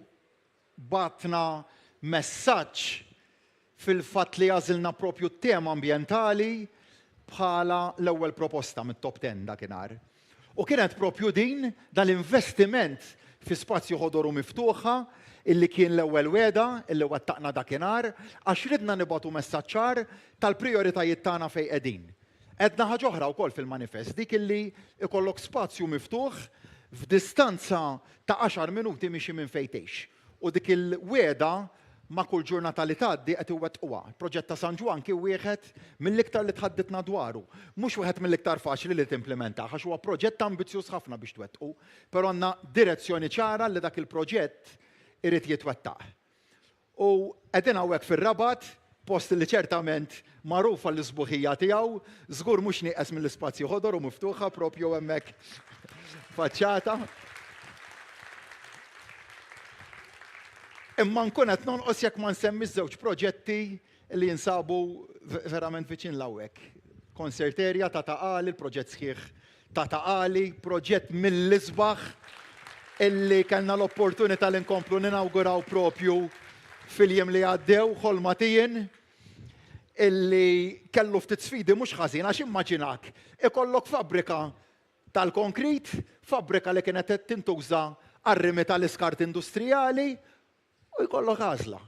batna messaġġ fil-fatt li għażilna propju t-tema ambjentali bħala l-ewwel proposta mit-top 10 dakinhar. U kienet propju din dal-investiment fi spazju ħodoru miftuħa illi kien l-ewwel weda illi wettaqna dakinhar għax ridna nibgħatu messaġġar tal-prijoritajiet tagħna fejn qegħdin. Edna ħaġa oħra wkoll fil-manifest dik illi ikollok spazju miftuħ f'distanza ta' 10 minuti mixi minn fejn tgħix. U dik il-weda ma' kull ġurnata li tgħaddi qed iwettquha. Il-proġett ta' San Ġwan kien wieħed mill-iktar li tħaddidna dwaru. Mhux wieħed mill-iktar faċli li timplementa għax huwa proġett ambizzjuż ħafna biex twettqu, però għandna direzzjoni ċara li dak il-proġett irid jitwettaq. U qegħdin hawnhekk fir-Rabat, post li ċertament magħruf għall-isbuħija tiegħu, żgur mhux nieqes mill-ispazju ħodor u miftuħa propju hemmhekk faċċata. Imma nkun qed nonqos jekk ma nsemmi żewġ proġetti li jinsabu verament viċin l-hawnhekk. Konserterja ta' Taqali, il-proġett sħiħ ta' Taqali, proġett mill-isbaħ illi kellna l-opportunità li nkomplu ninawguraw propju fil-jiem li għaddew ħolmatijin illi kellu ftit sfidi mhux ħażin għax immaġinak ikollok fabbrika tal-konkrit, fabbrika li kienet tintuża għar-rimi tal-iskart industrijali u jkollok għażla.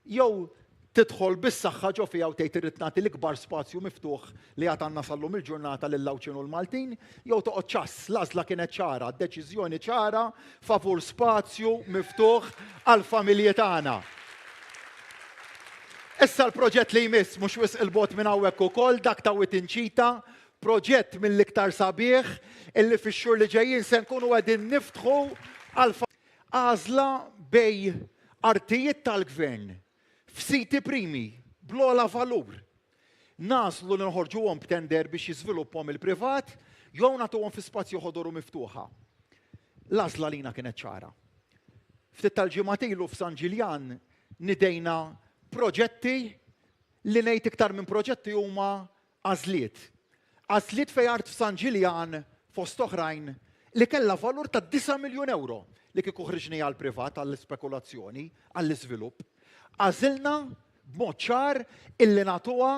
Jew tidħol bis-saħħa ġo fiha u tgħid irid nagħti l-ikbar spazju miftuħ li għad għandna sallum il-ġurnata lil-Lawċin u l-Maltin, jew toqgħod ċass, l-għażla kienet ċara, deċiżjoni ċara favur spazju miftuħ għall-familji tagħna. Issa l-proġett li jmiss mhux wisq il-bot minn hawnhekk ukoll dak ta' Witinċita, proġett mill-iktar sabiħ illi fix-xhur li ġejjin se nkunu qegħdin niftħu għażla bej artijiet tal-gvern f'siti primi bl-ogħla valur. Naslu li nħorġuhom b'tender biex jiżviluppahom il-privat jew nagħtuhom fi spazju ħodoru miftuħa. L-għażla lina kienet ċara. Ftit tal-ġimgħat ilu f'San Ġiljan nidejna proġetti li ngħid iktar minn proġetti huma għażliet. Għażliet fejn art f'San Ġiljan fost oħrajn li kellha valur ta' 9 miljun euro li kieku ħriġni għall-privat għall-spekulazzjoni, għall-iżvilupp. Għażilna b'mod ċar illi nagħtuha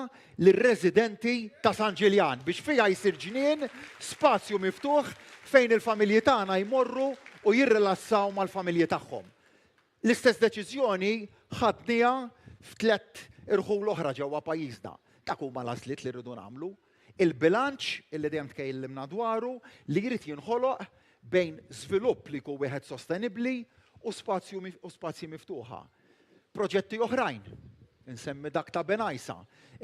lir-residenti ta' San Ġiljan biex fiha jsir ġnien spazju miftuħ fejn il-familji tagħna jmorru u jirrilassaw mal-familji tagħhom. L-istess deċiżjoni ħadniha f'tliet irħul oħra ġewwa pajjiżna. Dak huma l-għażliet li rridu nagħmlu. Il-bilanċ illi dejjem tkellimna dwaru li jrid jinħoloq bejn żvilupp li jkun wieħed sostenibbli u spazji miftuħa. Proġetti oħrajn, insemmi dak ta' Benajsa,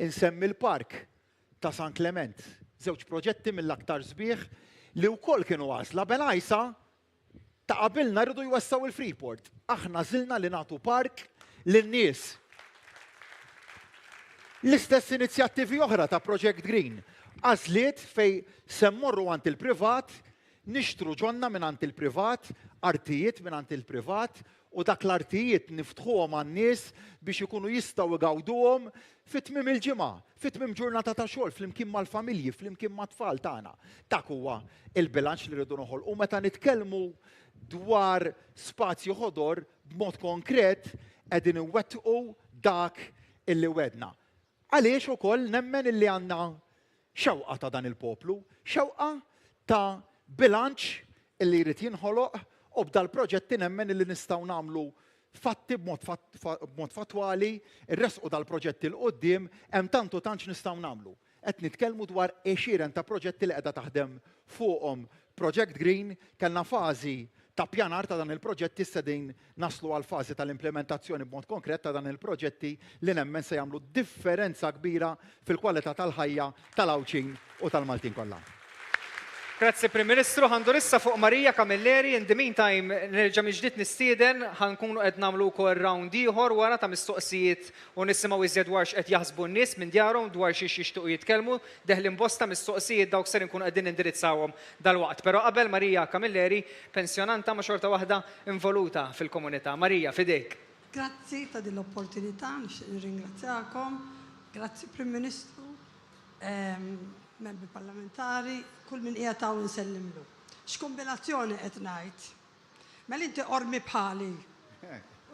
insemmi l-park ta' San Clement, żewġ proġetti mill-aktar sbieħ li wkoll kienu għażla. Benajsa ta' qabilna rridu jwessaw il-Freeport. Aħna żilna li nagħtu park lin-nies. L-istess inizjattivi oħra ta' Project Green. Għażliet fej semmorru għand il-privat, nixtru ġonna minn għand il-privat, artijiet minn għand il-privat, u dak l-artijiet niftħuhom għan-nies biex ikunu jistgħu igawduhom fit-tmiem il-ġimgħa, fit-tmiem ġurnata ta' xogħol, flimkien mal-familji, flimkien mat-tfal tagħna. Dak huwa il-bilanċ li rridu noħolqu. U meta nitkellmu dwar spazju ħodor b'mod konkret qegħdin iwettqu dak illi wedna. Għaliex ukoll nemmen illi għandna xewqa ta' dan il-poplu, xewqa ta' bilanċ illi jrid jinħoloq u b'dal proġetti nemmen illi nistgħu nagħmlu fatti b'mod fatwali, irresqu dal-proġetti l-qoddim hemm tantu tantx nistgħu nagħmlu. Qed nitkellmu dwar għexieren ta' proġetti li qiegħda taħdem fuqhom. Project Green kellna fażi ta' pjanar ta' dan il-proġetti issa din naslu għal fażi tal-implementazzjoni b'mod konkret ta' dan il-proġetti li nemmen se jagħmlu differenza kbira fil-kwalità tal-ħajja tal-Lawċin u tal-Maltin kollha. Grazzi Prim Ministru, ħandur issa fuq Marija Camilleri, in the meantime nerġa' miġdiet nistieden ħankunu qed nagħmlu wkoll round ieħor wara ta' mistoqsijiet u nisimgħu iżjed dwar x'qed jaħsbu n-nies minn djarhom dwar xi jixtiequ jitkellmu, deħlin bosta mistoqsijiet dawk ser inkunu qegħdin indirizzawhom dalwaqt. Però qabel Marija Camilleri, pensjonanta ma' xorta waħda involuta fil-komunità. Marija, fidejk. Grazzi ta' din l-opportunità, nirringrazzjakom. Grazzi Prim Ministru, membri parlamentari, kull min qiegħed hawn insellimlu. X'kombinazzjoni qed ngħid. Mela inti qormi bħali.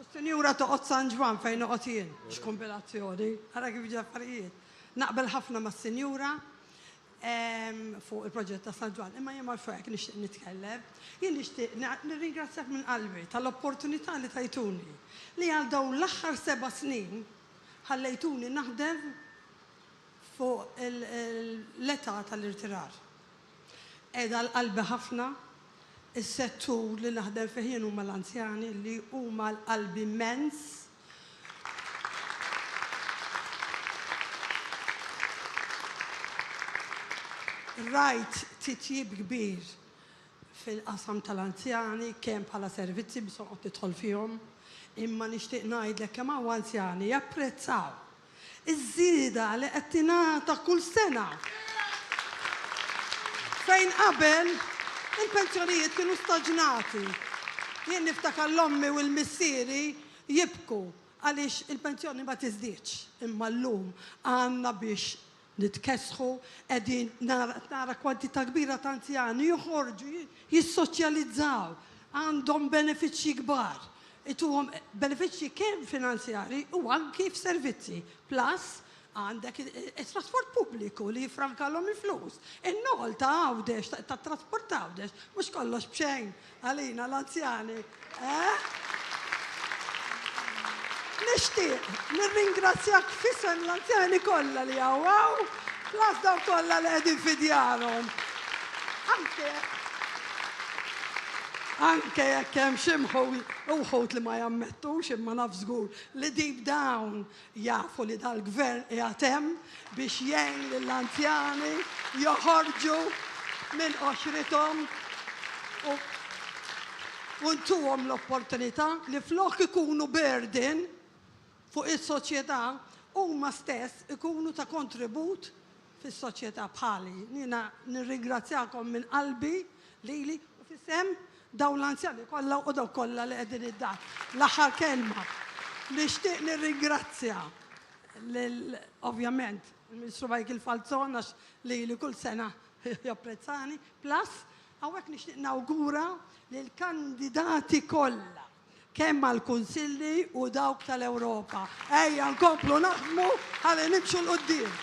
U s-sinjura toqgħod San Ġwan fejn noqgħod jien. X'kombinazzjoni. Ara kif ġi affarijiet. Naqbel ħafna mas-sinjura. fuq il-proġett ta' San Ġwan, imma jien marfek nixtieq nitkellem. Jien nixtieq nirringrazzjak minn qalbi tal-opportunità li tajtuni li għal dawn l-aħħar 7 snin ħallejtuni naħdem fuq l-età tal-irtirar. Edha l-qalbi ħafna, is-settur li naħdem fih jien huma l-anzjani li huma l-qalbi immens. Rajt titjib kbir fil-qasam tal-anzjani kemm bħala servizzi biex noqgħod nidħol fihom, imma nixtieq ngħidlek kemm hawn anzjani japprezzaw iż-żieda li qed tingħata kull sena. Fejn qabel il-pensjonijiet kienu staġnati. Jien niftakar l-ommi u l-missieri jibku għaliex il-pensjoni ma tiżdiedx. Imma llum għandna biex nitkesħu qegħdin nara kwantità kbira ta' anzjani joħorġu jissoċjalizzaw, għandhom benefiċċji kbar. Ituhom benefiċċji kemm finanzjari u anki f'servizzi. Plus għandek il-trasport pubbliku li jifrankalhom il-flus. In-noqol ta' għawdex, ta' trasport ta' għawdex, mhux kollox bxejn għalina l-anzjani. Nixtieq nirringrazzjak f'isem l-anzjani kollha li għawaw, plus daw kollha li qegħdin fidjarhom. Anke jekk hemm xi uħud li ma jammettux imma naf żgur li deep down jafu li dal-gvern qiegħed hemm biex jgħin lill-anzjani joħorġu minn qoxrithom u ntuhom l-opportunità li flok ikunu burden fuq is-soċjetà huma stess ikunu ta' kontribut fis-soċjetà bħali. Jiena nirringrazzjakom minn qalbi lili u f'isem dawn l-anzjani kollha u daw kollha li qegħdin id-dar. L-aħħar kelma. Nixtieq nirringrazzja ovvjament il-Ministru Michael Falzon għax li kull sena japprezzani. Plus, hawnhekk nixtieq nawgura lil kandidati kollha kemm għall-Kunsilli u dawk tal-Ewropa. Ejja nkomplu naħdmu ħalli nimxu l-qudiem.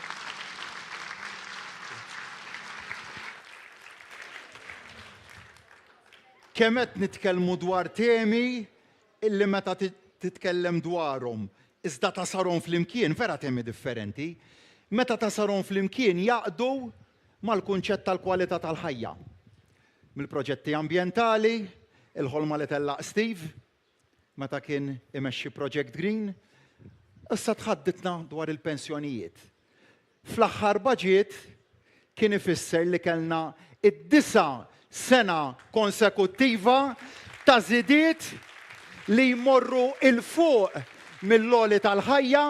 Kemm qed nitkellmu dwar temi illi meta titkellem dwarhom iżda tasarhom flimkien, vera temi differenti, meta tasarhom flimkien jaqdu mal-kunċett tal-kwalità tal-ħajja. Mill-proġetti ambjentali, il-ħolma li tellaq Steve, meta kien imexxi Project Green, issa tħadditna dwar il-pensjonijiet. Fl-aħħar budget kien ifisser li kellna id-9 sena konsekuttiva ta' żidiet li jmorru il-fuq mill-loli tal-ħajja,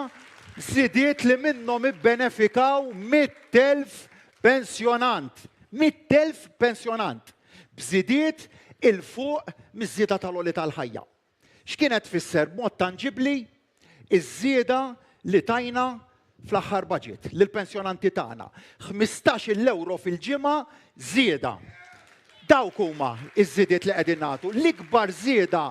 żidiet li minnhom ibbenefikaw 100,000 pensjonant. 100,000 pensjonant. B'żidiet il-fuq miż-żieda tal-loli tal-ħajja. X'kienet tfisser b'mod tanġibli iż-żieda li tajna fl-aħħar budget lill-pensjonanti tagħna. 15 euro fil-ġimgħa żieda. Dawk huma iż-żiediet li qegħdin nagħtu, l-ikbar żieda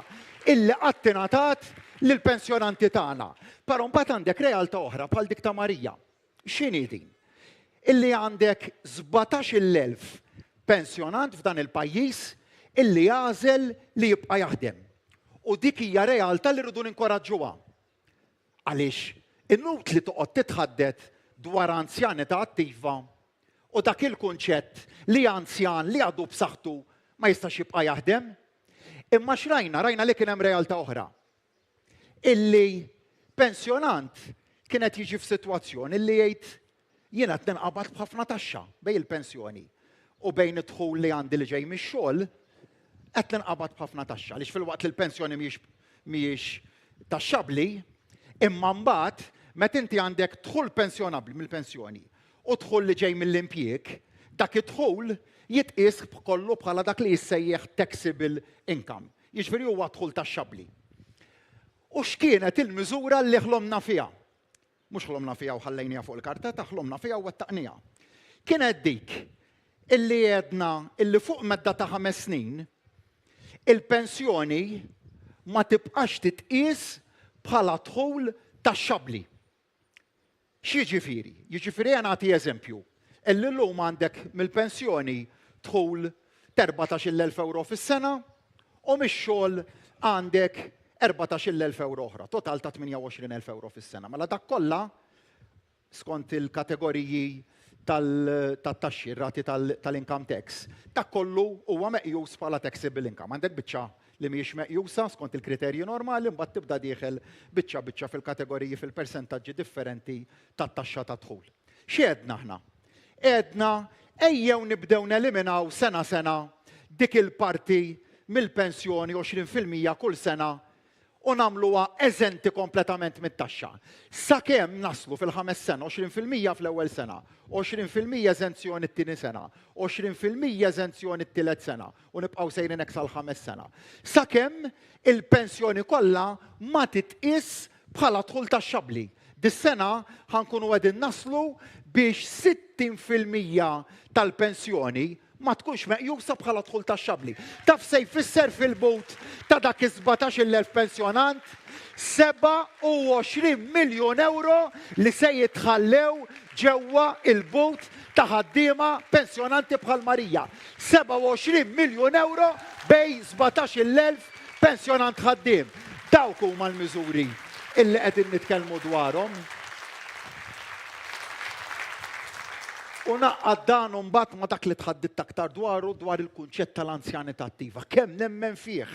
illi qatt ingħatat lill-pensjonanti tagħna. Però mbagħad għandek realtà oħra bħal dik ta' Marija. X'inhi din? Illi għandek 17,000 pensjonant f'dan il-pajjiż illi għażel li jibqa' jaħdem. U dik hija realtà li rridu ninkoraġġuha. Għaliex in-nut li toqgħod titħaddet dwar anzjanità attiva u dak il-kunċett li anzjan li għadu b'saħħtu ma jistax jibqa' jaħdem. Imma x'rajna? Rajna li kien hemm realtà oħra. Illi pensjonant kienet jiġi f'sitwazzjoni illi jgħid jiena qed ninqabad b'ħafna taxxa bejn il-pensjoni u bejn id-dħul li għandi li ġej mix-xogħol qed ninqabad b'ħafna taxxa għaliex filwaqt li l-pensjoni mhijiex taxxabbli, imma mbagħad meta inti għandek dħul pensjonabbli mill-pensjoni u dħul li ġej mill-impjieg, dak id-dħul jitqies kollu bħala dak li jissejjaħ taxable income. Jiġifieri huwa dħul taxxabbli. U x'kienet il-miżura li ħlomna fiha? Mhux ħlomna fiha u ħallejniha fuq il-kartetta, ħlomna fiha u wettaqniha. Kienet dik illi għedna illi fuq medda ta' 5 snin il-pensjoni ma tibqax titqies bħala dħul taxxabbli. X'jiġifieri? Jiġifieri nagħti eżempju. illi llum għandek mill-pensjoni tħul 14,000 euro fis-sena u mix-xogħol għandek 14,000 euro oħra, total ta' 28,000 euro fis-sena. Mela dak kollha skont il-kategoriji tat-taxxi, rati tal-income tax. Dak kollu huwa meqjus bħala taxable income. Għandek biċċa li mhijiex meqjusa skont il-kriterji normali, mbagħad tibda dieħel biċċa fil-kategoriji fil-persentaġġi differenti tat-taxxa ta' dħul. X'għedna aħna? Għedna ejjew nibdew neliminaw sena dik il-parti mill-pensjoni 20% kull sena u nagħmluha eżenti kompletament mit-taxxa. Sakemm naslu fil-5 sena 20% fl-ewwel sena, 20% eżenzjoni t-tieni sena, 20% eżenzjoni t-tielet sena u nibqgħu sejrin hekk sal-5 sena. Sakemm il-pensjoni kollha ma titqis bħala dħul taxxabbli. Dis-sena ħankunu qegħdin naslu biex 60% tal-pensjoni ma tkunx meqjusa bħala dħul taxxabbli. Taf se jfisser fil-but ta' dak is-17,000 pensjonant 27 miljun euro li se jitħallew ġewwa il-but ta' ħaddiema pensjonanti bħal Marija. 27 miljun euro bej 17,000 pensjonant ħaddiem. Dawk huma l-miżuri illi qegħdin nitkellmu dwarhom. U naqqad dan mbagħad ma dak li tħaddit aktar dwaru dwar il-kunċett tal-anzjanità attiva. Kemm nemmen fih.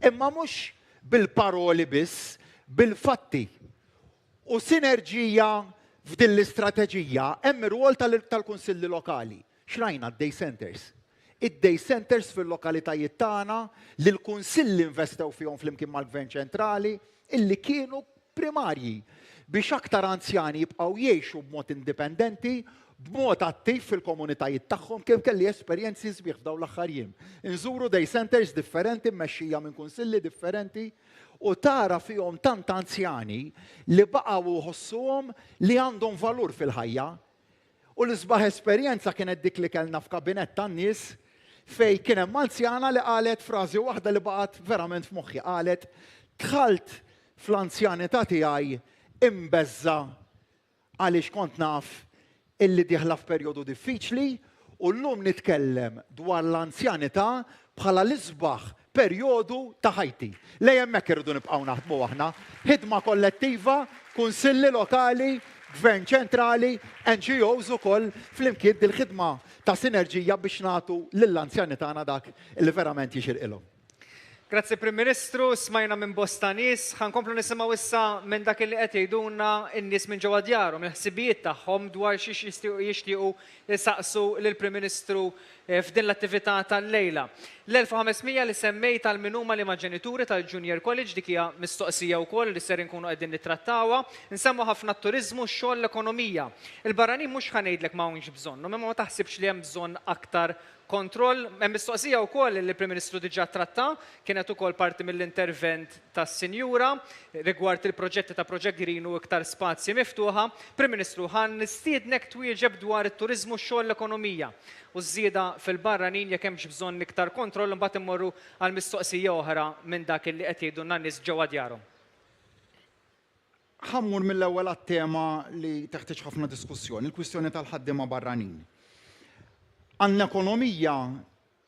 Imma mhux bil-paroli biss, bil-fatti. U sinerġija f'din l-istrateġija hemm ir-rwol tal-kunsilli lokali. Xrajna d-day centers. Id-day centers fil-lokalitajiet tagħna li l-kunsilli investew fihom flimkien mal-Gvern ċentrali illi kienu primarji biex aktar anzjani jibqgħu jgħixu b'mod indipendenti b'mod attiv fil-komunitajiet tagħhom kif kelli esperjenzi sbieħ f'dawn l-aħħar jiem. Inżuru day centers differenti mmexxija minn kunsilli differenti u tara fihom tant anzjani li baqgħu jħossuhom li għandhom valur fil-ħajja. U l-isbaħ esperjenza kienet dik li kellna f'kabinett tan-nies fejn kien hemm anzjana li qalet frażi waħda li baqgħet verament f'moħħi. Qalet dħalt fl-anzjanità tiegħi imbeżza għaliex kont naf illi diħla f'perjodu diffiċli u llum nitkellem dwar l-anzjanità bħala l-isbaħ perjodu ta' ħajti. Lej hemmhekk irridu nibqgħu naħdmu aħna. Ħidma kollettiva, kunsilli lokali, Gvern ċentrali, NGOs ukoll flimkien dil-ħidma ta' sinerġija biex nagħtu lill-anzjanità dak illi verament jixirqilhom. Grazzi Prim Ministru, smajna minn bosta nies, ħankomplu nisimgħu issa minn dak li qed jgħidulna n-nies minn ġewwa djarhom, il-ħsibijiet tagħhom dwar xi jixtiequ jsaqsu lill-Prim Ministru f'din l-attività tal-lejla. L-1500 li semmejt tal-min huma li ma' ġenituri tal-Junior College dik hija mistoqsija wkoll li ser inkunu qegħdin nittrattawha, nsemmu ħafna t-turiżmu, x-xogħol, l-ekonomija. Il-barranin mhux ħanejdlek m'hawnx bżonn, imma ma taħsibx li hemm bżonn aktar kontroll. Hemm mistoqsija wkoll li l-Prim Ministru diġà tratta, kienet ukoll parti mill-intervent tas-Sinjura rigward il-proġetti ta' Proġett Green u iktar spazji miftuħa. Prim Ministru, ħan nistiednek twieġeb dwar it-turiżmu, x-xogħol, l-ekonomija u żieda fil-barranin jekk hemmx bżonn iktar kontroll imbagħad immorru għal mistoqsija oħra minn dak li qed jgħidulna n-nies ġewwa djarhom. Ħammur mill-ewwel għat-tema li teħtieġ ħafna diskussjoni, il-kwistjoni tal-ħaddiema barranin. Għandna ekonomija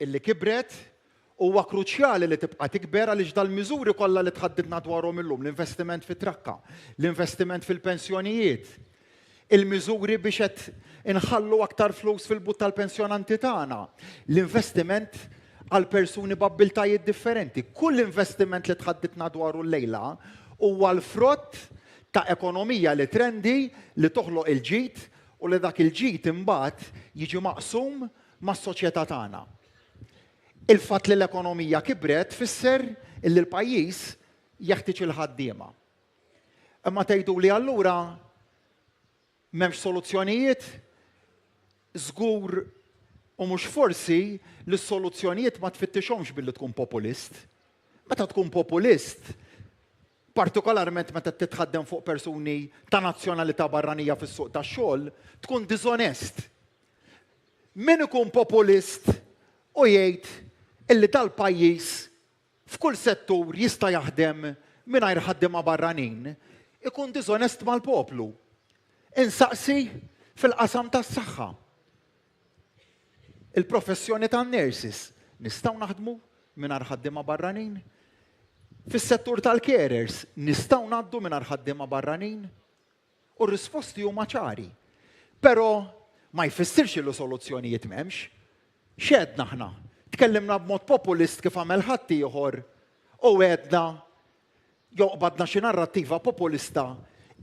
illi kibret huwa kruċjali li tibqa' tikber għaliex dal-miżuri kollha li tħaddidna dwarhom illum, l-investiment fit-trakka, l-investiment fil-pensjonijiet, il-miżuri biex qed inħallu aktar flus fil-but tal-pensjonanti tagħna, l-investiment għal persuni b'abbiltajiet differenti. Kull investiment li tħaddidna dwaru l-lejla huwa l-frott ta' ekonomija li trendi li toħloq il-ġid u li dak il-ġid imbagħad jiġi maqsum mas-soċjetà tagħna. Il-fatt li l-ekonomija kibret fisser illi l-pajjiż jeħtieġ il-ħaddiema. Imma tgħidu li allura m'hemmx soluzzjonijiet, żgur u mhux forsi li s-soluzzjonijiet ma tfittixhomx billi tkun populist. Meta tkun populist, partikolarment meta titħaddem fuq persuni ta' nazzjonalità barranija fis-suq tax-xogħol, tkun diżonest. Min ikun populist u jgħid illi tal-pajjiż f'kull settur jista' jaħdem mingħajr ħaddiema barranin, ikun diżonest mal-poplu. Insaqsi fil-qasam tas-saħħa. Il-professjoni tan-nurses nistgħu naħdmu mingħajr ħaddiema barranin? Fis-settur tal-carers nistgħu ngħaddu mingħajr ħaddiema barranin? U r-risposti huma ċari. Però ma jfissirx li soluzzjonijiet m'hemmx. X'għedna aħna? Tkellimna b'mod populist kif għamel ħadd ieħor u għedna joqbadna xi narrattiva populista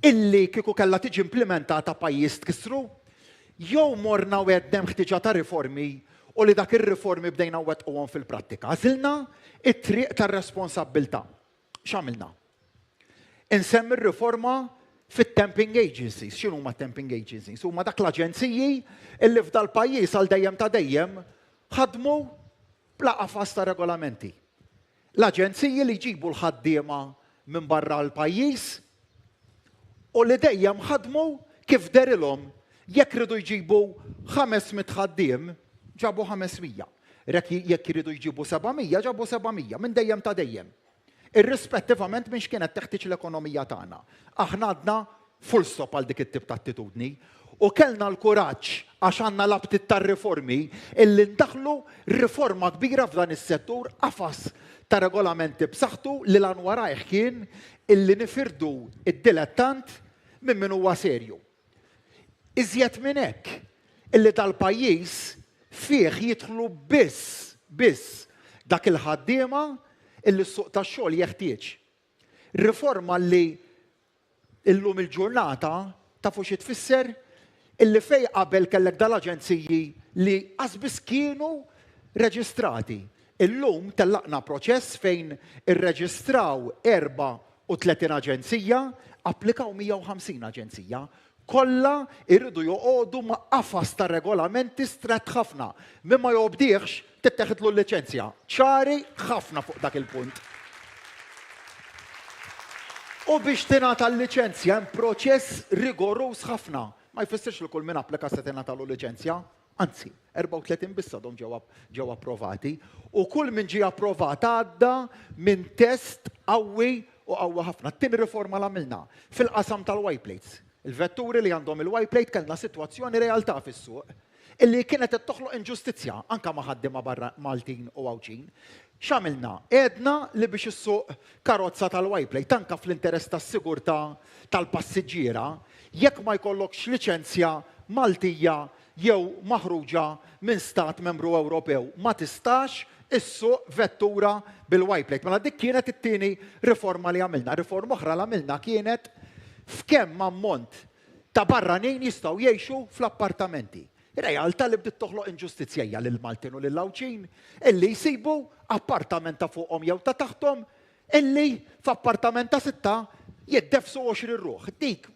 illi kieku kellha tiġi implementata pajjiż tkissru. Jew morna u għeddem ħtiġa ta' riformi u li dak ir-riformi bdejna wettquhom fil-prattika. Għażilna it-triq tar-responsabbiltà. X'għamilna? Insemmi r-riforma fit-temping agencies. X'inhu huma temping agencies? Huma dak l-aġenziji illi f'dal pajjiż għal dejjem ta' dejjem ħadmu bla qafas ta' regolamenti. L-aġenziji li jġibu l-ħaddiema minn barra l-pajjiż u li dejjem ħadmu kif derilhom jekk ridu jġibu 500 ħaddiem ġabu 500. Jekk iridu jġibu 700 ġabu 700 minn dejjem ta' dejjem. Irrispettivament minn x'kienet teħtieġ l-ekonomija tagħna. Aħna għadna full stop għal dik it-tip ta' attitudni u kellna l-kuraġġ għax għandna l-abtit tar-riformi illi ndaħlu riforma kbira f'dan is-settur qafas ta' regolamenti b'saħħtu li lan warajh kien illi nifirdu id-dilettant minn min huwa serju. Iżjed minn hekk illi dal-pajjiż fih jidħlu biss dak il-ħaddiema illi s-suq tax-xogħol jeħtieġ. Riforma li illum il-ġurnata tafu xi tfisser illi fej qabel kellek dal-aġenziji li qasbis kienu reġistrati. Illum tellaqna proċess fejn irreġistraw 34 aġenzija, applikaw 150 aġenzija. Kollha irridu joqogħdu ma' qafas ta' regolamenti strett ħafna. Min ma jobdiex titteħidlu l-liċenzja. ċari ħafna fuq dak il-punt. U biex tingħata l-liċenzja hemm proċess rigoruż ħafna. Ma jfissirx li kull min applika se tingħatalu liċenzja. Anzi, 34 bissa dom ġew approvati u kull min ġie approvat għadda minn test qawwi u qawwi ħafna. T-tieni riforma l-għamilna fil-qasam tal-white plates. Il-vetturi li għandhom il-white plate kellna sitwazzjoni realtà fis-suq illi kienet toħloq inġustizzja anke ma' ħaddiema barra Maltin u Awċin. X'għamilna? Għedna li biex issuq karozza tal-white plate anke fl-interess tas-sigurtà tal-passiġġiera jekk ma jkollokx liċenzja Maltija jew maħruġa minn stat membru Ewropew ma tistax issuq vettura bil-white plate. Mela dik kienet it-tieni riforma li għamilna. Riforma oħra li għamilna kienet f'kemm ammont ta' barranin jistgħu jgħixu fl-appartamenti. Ir-realtà li bdiet toħloq inġustizzjejja lil Maltin u lil Awċin illi jsibu appartament ta' fuqhom jew ta' taħtom illi f'appartament ta' sitta jiddefsu 20 ruħ. Dik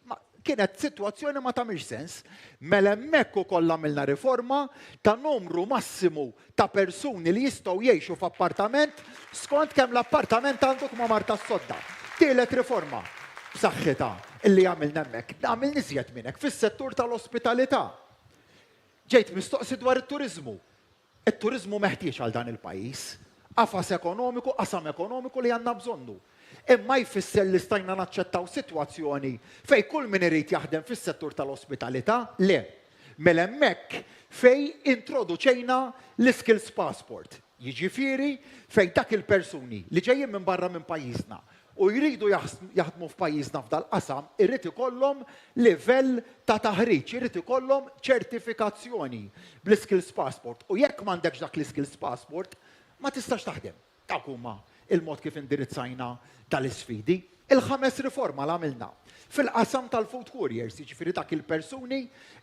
kienet sitwazzjoni ma tagħmilx sens. Mela hemmhekk ukoll għamilna riforma ta' numru massimu ta' persuni li jistgħu jgħixu f'appartament skont kemm l-appartament għanduk ma' marta s-sodda. Tielet riforma b'saħħitha illi għamilna hemmhekk. Għamilna iżjed minn hekk fis-settur tal-ospitalità. Ġejt mistoqsi dwar it-turiżmu. It-turiżmu meħtieġ għal dan il-pajjiż. Qafas ekonomiku, qasam ekonomiku li għandna bżonnu. Imma jfisser li stajna naċċettaw sitwazzjoni fej kull min irid jaħdem fis-settur tal-ospitalità le. Mela hemmhekk fej introduċejna l-skills passport. Jiġifieri fej dak il-persuni li ġejjin minn barra minn pajjiżna u jridu jaħdmu f'pajjiżna f'dal qasam, irrid ikollhom livell ta' taħriġ, irrid ikollhom ċertifikazzjoni bl-skills passport. U jekk m'għandekx dak l-skills passport, ma tistax taħdem. Dak huma il-mod kif indirizzajna tal-isfidi. Il-5 riforma l-għamilna fil-qasam tal-food couriers, jiġifieri dak il-persuni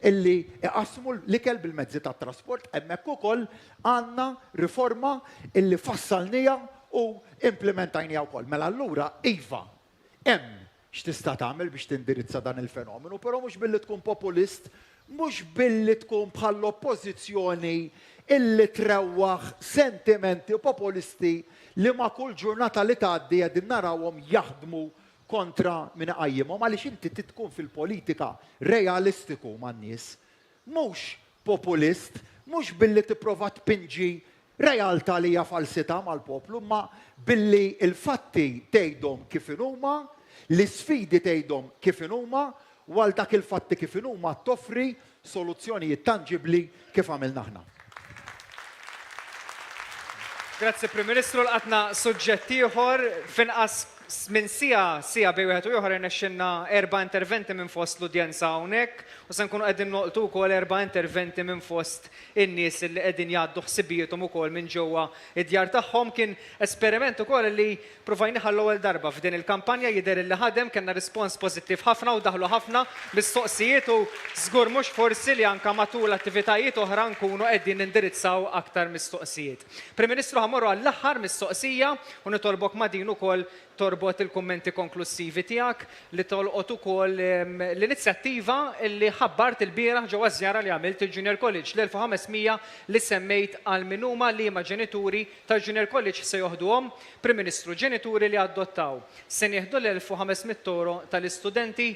illi iqasmu l-ikel bil-mezzi tat-trasport, hemmhekk ukoll għandna riforma illi fassalnija u implementajnija wkoll. Mela allura iva hemm x'tista' tagħmel biex tindirizza dan il-fenomenu, però mhux billi tkun populist, mhux billi tkun bħall-oppożizzjoni illi trewwaħ sentimenti populisti li ma' kull ġurnata li tgħaddi qegħdin narawhom jaħdmu kontra min iqajjimhom għaliex inti tkun fil-politika realistiku man-nies. Mhux populist, mhux billi tipprova tpinġi realtà li hija falsità mal-poplu, ma billi il-fatti tgħidhom kif huma, l-isfidi tgħidhom kif huma, u għal dak il-fatti kif huma toffri soluzzjonijiet tangibbli kif għamilna aħna. Grazzi Prim Ministru l-qatna suġġett ieħor finqas minn sija bej wieħed u ieħor irnexxinna 4 interventi minn fost l-udjenza hawnhekk u se nkunu qegħdin noqtu wkoll 4 interventi minn fost in-nies li qegħdin jgħaddu ħsibietom ukoll minn ġewwa id-djar tagħhom. Kien esperiment ukoll li provajna l-ewwel darba f'din il-kampanja jidher li ħadem kellna rispons pożittiv ħafna u daħlu ħafna mistoqsijiet u żgur mhux forsi li anke matul attivitajiet oħra nkunu qegħdin nindirizzaw aktar mistoqsijiet. Prim Ministru ħamorru għall-aħħar mistoqsija u nitolbok ma' din ukoll torbot il-kummenti konklusivi tiegħek li tolqot ukoll l-inizjattiva li ħabbart il-bieraħ ġewwa żjara li għamilt il-Junior College l-1500 li semmejt għal min huma li ma' ġenituri tal-Junior College se joħduhom. Prim Ministru, ġenituri li adottaw se nieħdu l-1500 euro tal-istudenti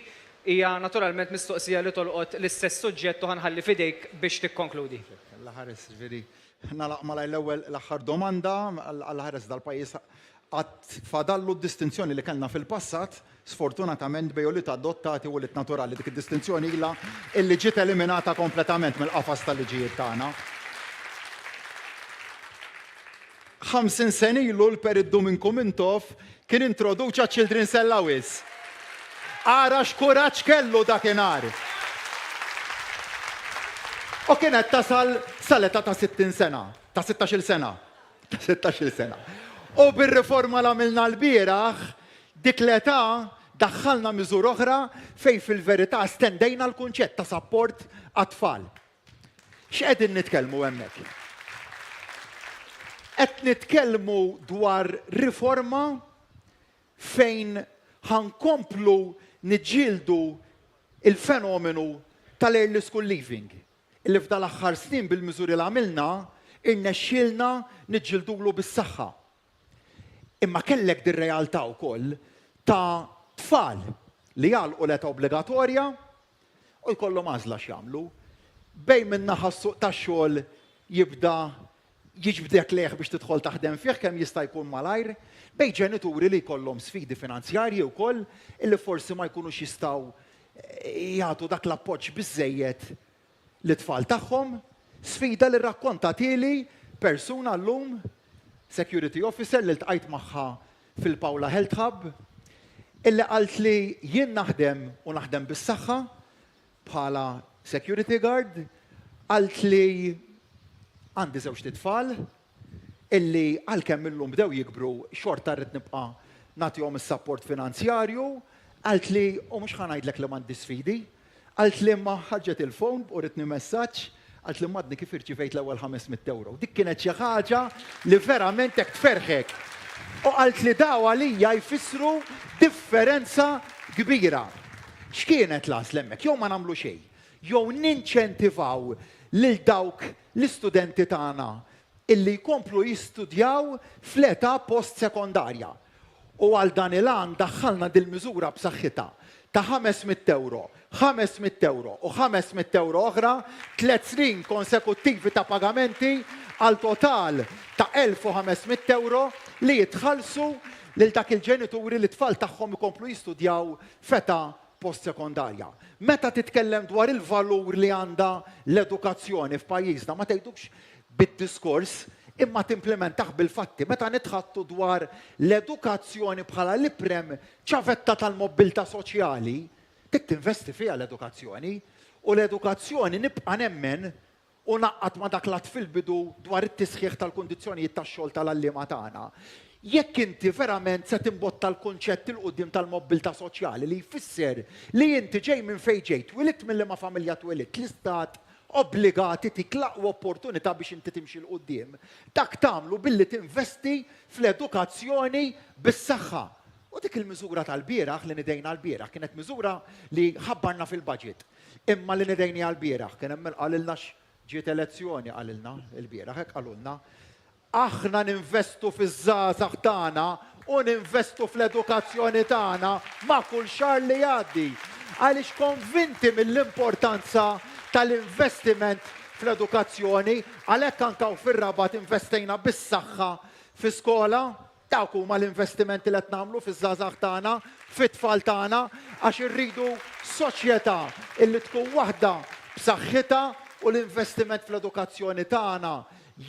hija naturalment mistoqsija li tolqot l-istess suġġett u ħanħalli fidejk biex tikkonkludi. L-ħares ġviri, nalaq malaj l-ewwel l-aħħar domanda għall-ħares dal-pajjiż għad fadallu d-distinzjoni li kellna fil-passat, sfortunatament bejju li adottati u li naturali dik id-distinzjoni illa illi ġiet eliminata kompletament mill-qafas tal-liġijiet tagħna. 50 sen ilu l-periddu minn Kumintov kien introduċa Children's Allowance. Ara x'kuraġġ kellu dakinhar. U kienet tasal sal-età ta' 60 sena, ta' 16 sena, ta' 16 sena. U bir-riforma li għamilna l-bieraħ, dik l-età daħħalna miżur oħra fej fil-verità stendejna l-kunċett ta' support għat-tfal. X'qegħdin nitkellmu hemmhekk? Qed nitkellmu dwar riforma fejn ħankomplu niġġieldu il-fenomenu tal-early school leaving. Illi f'dal aħħar snin bil-miżuri li għamilna irnexxielna niġġieldulu bis-saħħa. Imma kellek dir-realtà wkoll ta' tfal li jgħalqu l-età obbligatorja u jkollhom għażla x'jagħmlu. Bejn min-naħa s-suq tax-xogħol jibda jiġbdek leħ biex tidħol taħdem fih kemm jista' jkun malajr, bejn ġenituri li jkollhom sfidi finanzjarji wkoll illi forsi ma jkunux jistgħu jagħtu dak l-appoġġ biżżejjed l-tfal tagħhom, sfida li rrakkontatili persuna llum security officer li ltqajt magħha fil-Pawla Health Hub illi qalt li jien naħdem u naħdem bis-saħħa bħala security guard, qalt li għandi żewġ titfal illi għalkemm illum bdew jikbru xorta rrid nibqa' nagħtihom is-support finanzjarju, qalt li u mhux ħanajdlek li m'għandi sfidi, qalt li ma ħaġġet il-phone u ritni messaġġ għalt li madni kif irċivejt l-ewwel 500 euro. Dik kienet xi ħaġa li verament hekk tferħek. U qalt li daw għalija jfissru differenza kbira. X'kienet l-għażla hemmhekk? Jew ma nagħmlu xejn. Jew ninċentivaw lil dawk l-istudenti tagħna illi jkomplu jistudjaw fl-età post-sekondarja. U għal dan il-għan daħħalna dil-miżura b'saħħitha ta' 500 euro, 500 euro u 500 euro oħra, 3 snin konsekuttivi ta' pagamenti għal total ta' 1500 euro li jitħallsu lil dak il-ġenituri li tfal tagħhom ikomplu jistudjaw feta post-sekondarja. Meta titkellem dwar il-valur li għandha l-edukazzjoni f'pajjiżna ma tgħidux bid-diskors imma timplementaħ bil-fatti. Meta nitħattu dwar l-edukazzjoni bħala l-iprem ċavetta tal-mobilta soċjali, tinvesti fiha l-edukazzjoni u l-edukazzjoni nibqa' nemmen u naqqat ma dak lat fil-bidu dwar it-tisħiħ tal-kundizzjonijiet tax-xogħol tal-allima tagħna. Jekk inti verament se timbotta l-kunċett il-qudiem tal-mobilta soċjali li jfisser li inti ġej minn fejn ġejt, twilit mill-liema familja twilit, l-istat obbligati tiklaqu opportunità biex inti timxi l-qudiem. Dak tagħmlu billi tinvesti fl-edukazzjoni bis-saħħa. U dik il-miżura tal-bieraħ li nidejna l-bieraħ kienet miżura li ħabbarna fil-budget. Imma li nidejni għal-bieraħ kien hemm qalilna ġiet elezzjoni qalilna l-bieraħ hekk qalulna. Aħna ninvestu fiż-żgħażagħ tagħna u ninvestu fl-edukazzjoni tagħna ma' kull xahar li jgħaddi. Għaliex konvinti mill-importanza tal-investiment fl-edukazzjoni, għalhekk anke fir-Rabat investejna bis-saħħa fi-skola, dawk huma l-investimenti li qed nagħmlu fiż-żgħażagħ tagħna, fit-tfal tagħna, għax irridu soċjetà illi tkun waħda b'saħħitha u l-investiment fl-edukazzjoni tagħna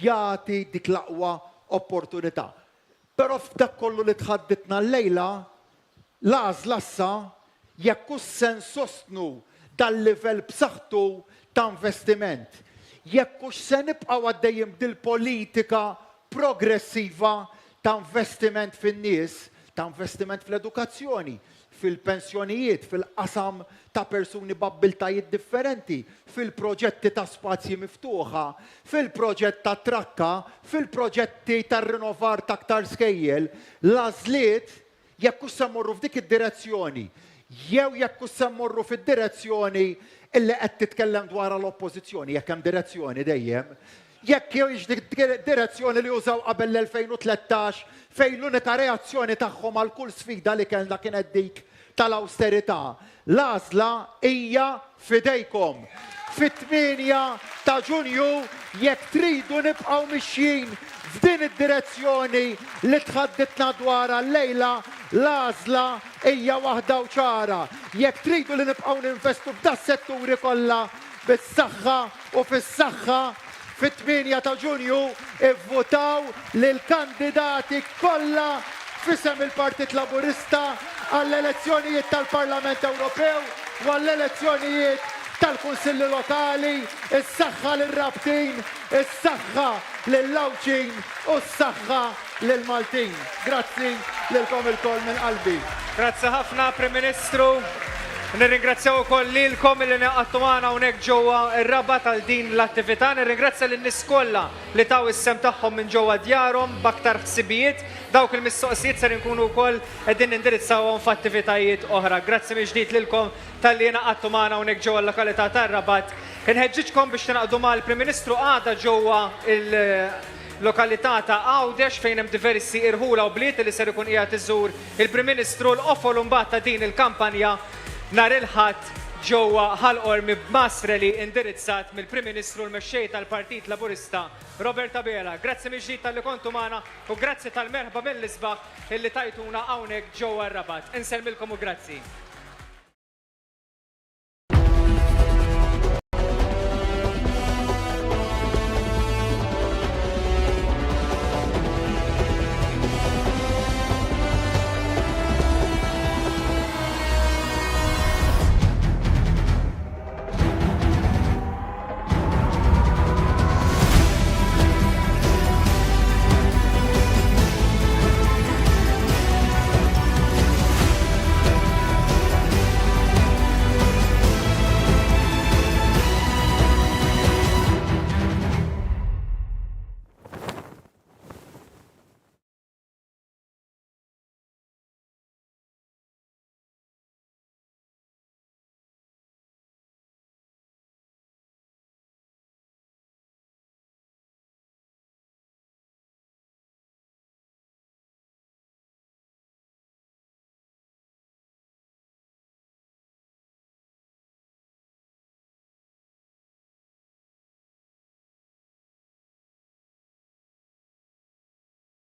jagħti dik l-aqwa opportunità. Però f'dak kollu li tħadditna l-lejla, l-għażla issa jekk hux se nsostnu dal-livell b'saħħtu ta' investiment. Jekk hux se nibqgħu għaddejjin dil-politika progressiva ta' investiment fin-nies, ta' investiment fl-edukazzjoni, fil-pensjonijiet, fil-qasam ta' persuni b'abbiltajiet differenti, fil-proġetti ta' spazji miftuħa, fil-proġett ta' trakka, fil-proġetti ta' rinnovar ta' aktar skejjel, l-għażliet jekk se mmorru f'dik id-direzzjoni, jew jekk se mmorru fid-direzzjoni illi qed titkellem dwar l-oppożizzjoni, jekk hemm direzzjoni dejjem, jekk jew dik direzzjoni li użaw qabel l-2013 fejn l-unika reazzjoni tagħhom għal kull sfida li kellna kienet dik tal-austerità. L-għażla hija fidejkom. Fit-8 ta' Ġunju jekk tridu nibqgħu mixjin f'din id-direzzjoni li tħadditna dwarha l-lejla, l-għażla hija waħda u ċara. Jekk tridu li nibqgħu ninvestu f'da setturi kollha bis-saħħa u fis-saħħa, fit-8 ta' Ġunju ivvotaw lil kandidati kollha f'isem il-Partit Laburista għall-elezzjonijiet tal-Parlament Ewropew u għall-elezzjonijiet tal-Kunsilli Lokali, is-saħħa lir-Rabtin, is-saħħa lill-Lawċin u s-saħħa lill-Maltin. Grazzi lilkom il-koll minn qalbi. Grazzi ħafna, Prim Ministru. Nirringrazzjaw ukoll lilkom li naqgħu magħna hawnhekk ġewwa r-Rabat għal din l-attività. Nirringrazzja lin-nies kollha li taw is-sem tagħhom minn ġewwa djarhom b'aktar ħsibijiet. Dawk il-mistoqsijiet ser inkunu wkoll qegħdin indirizzawhom f'attivitajiet oħra. Grazzi mill-ġdid lilkom talli naqgħu magħna hawnhekk ġewwa l-lokalità tar-Rabat. Inħeġġiġkom biex tinaqdu mal-Prim Ministru għada ġewwa lokalità ta' Għawdex fejn hemm diversi irħula u bliet li ser ikun qiegħed iżur il-Prim Ministru l-qofol mbagħad ta' din il-kampanja nhar il-Ħadd ġewwa Ħalqormi b'Masreli indirizzat mill-Prim Ministru l-mexxej tal-Partit Laburista Robert Abela. Grazzi mill-ġdid tal-li kontu magħna u grazzi tal-merħba mill-isbaħ illi tajtuna hawnhekk ġewwa r-Rabat. Insellmilkom u grazzi.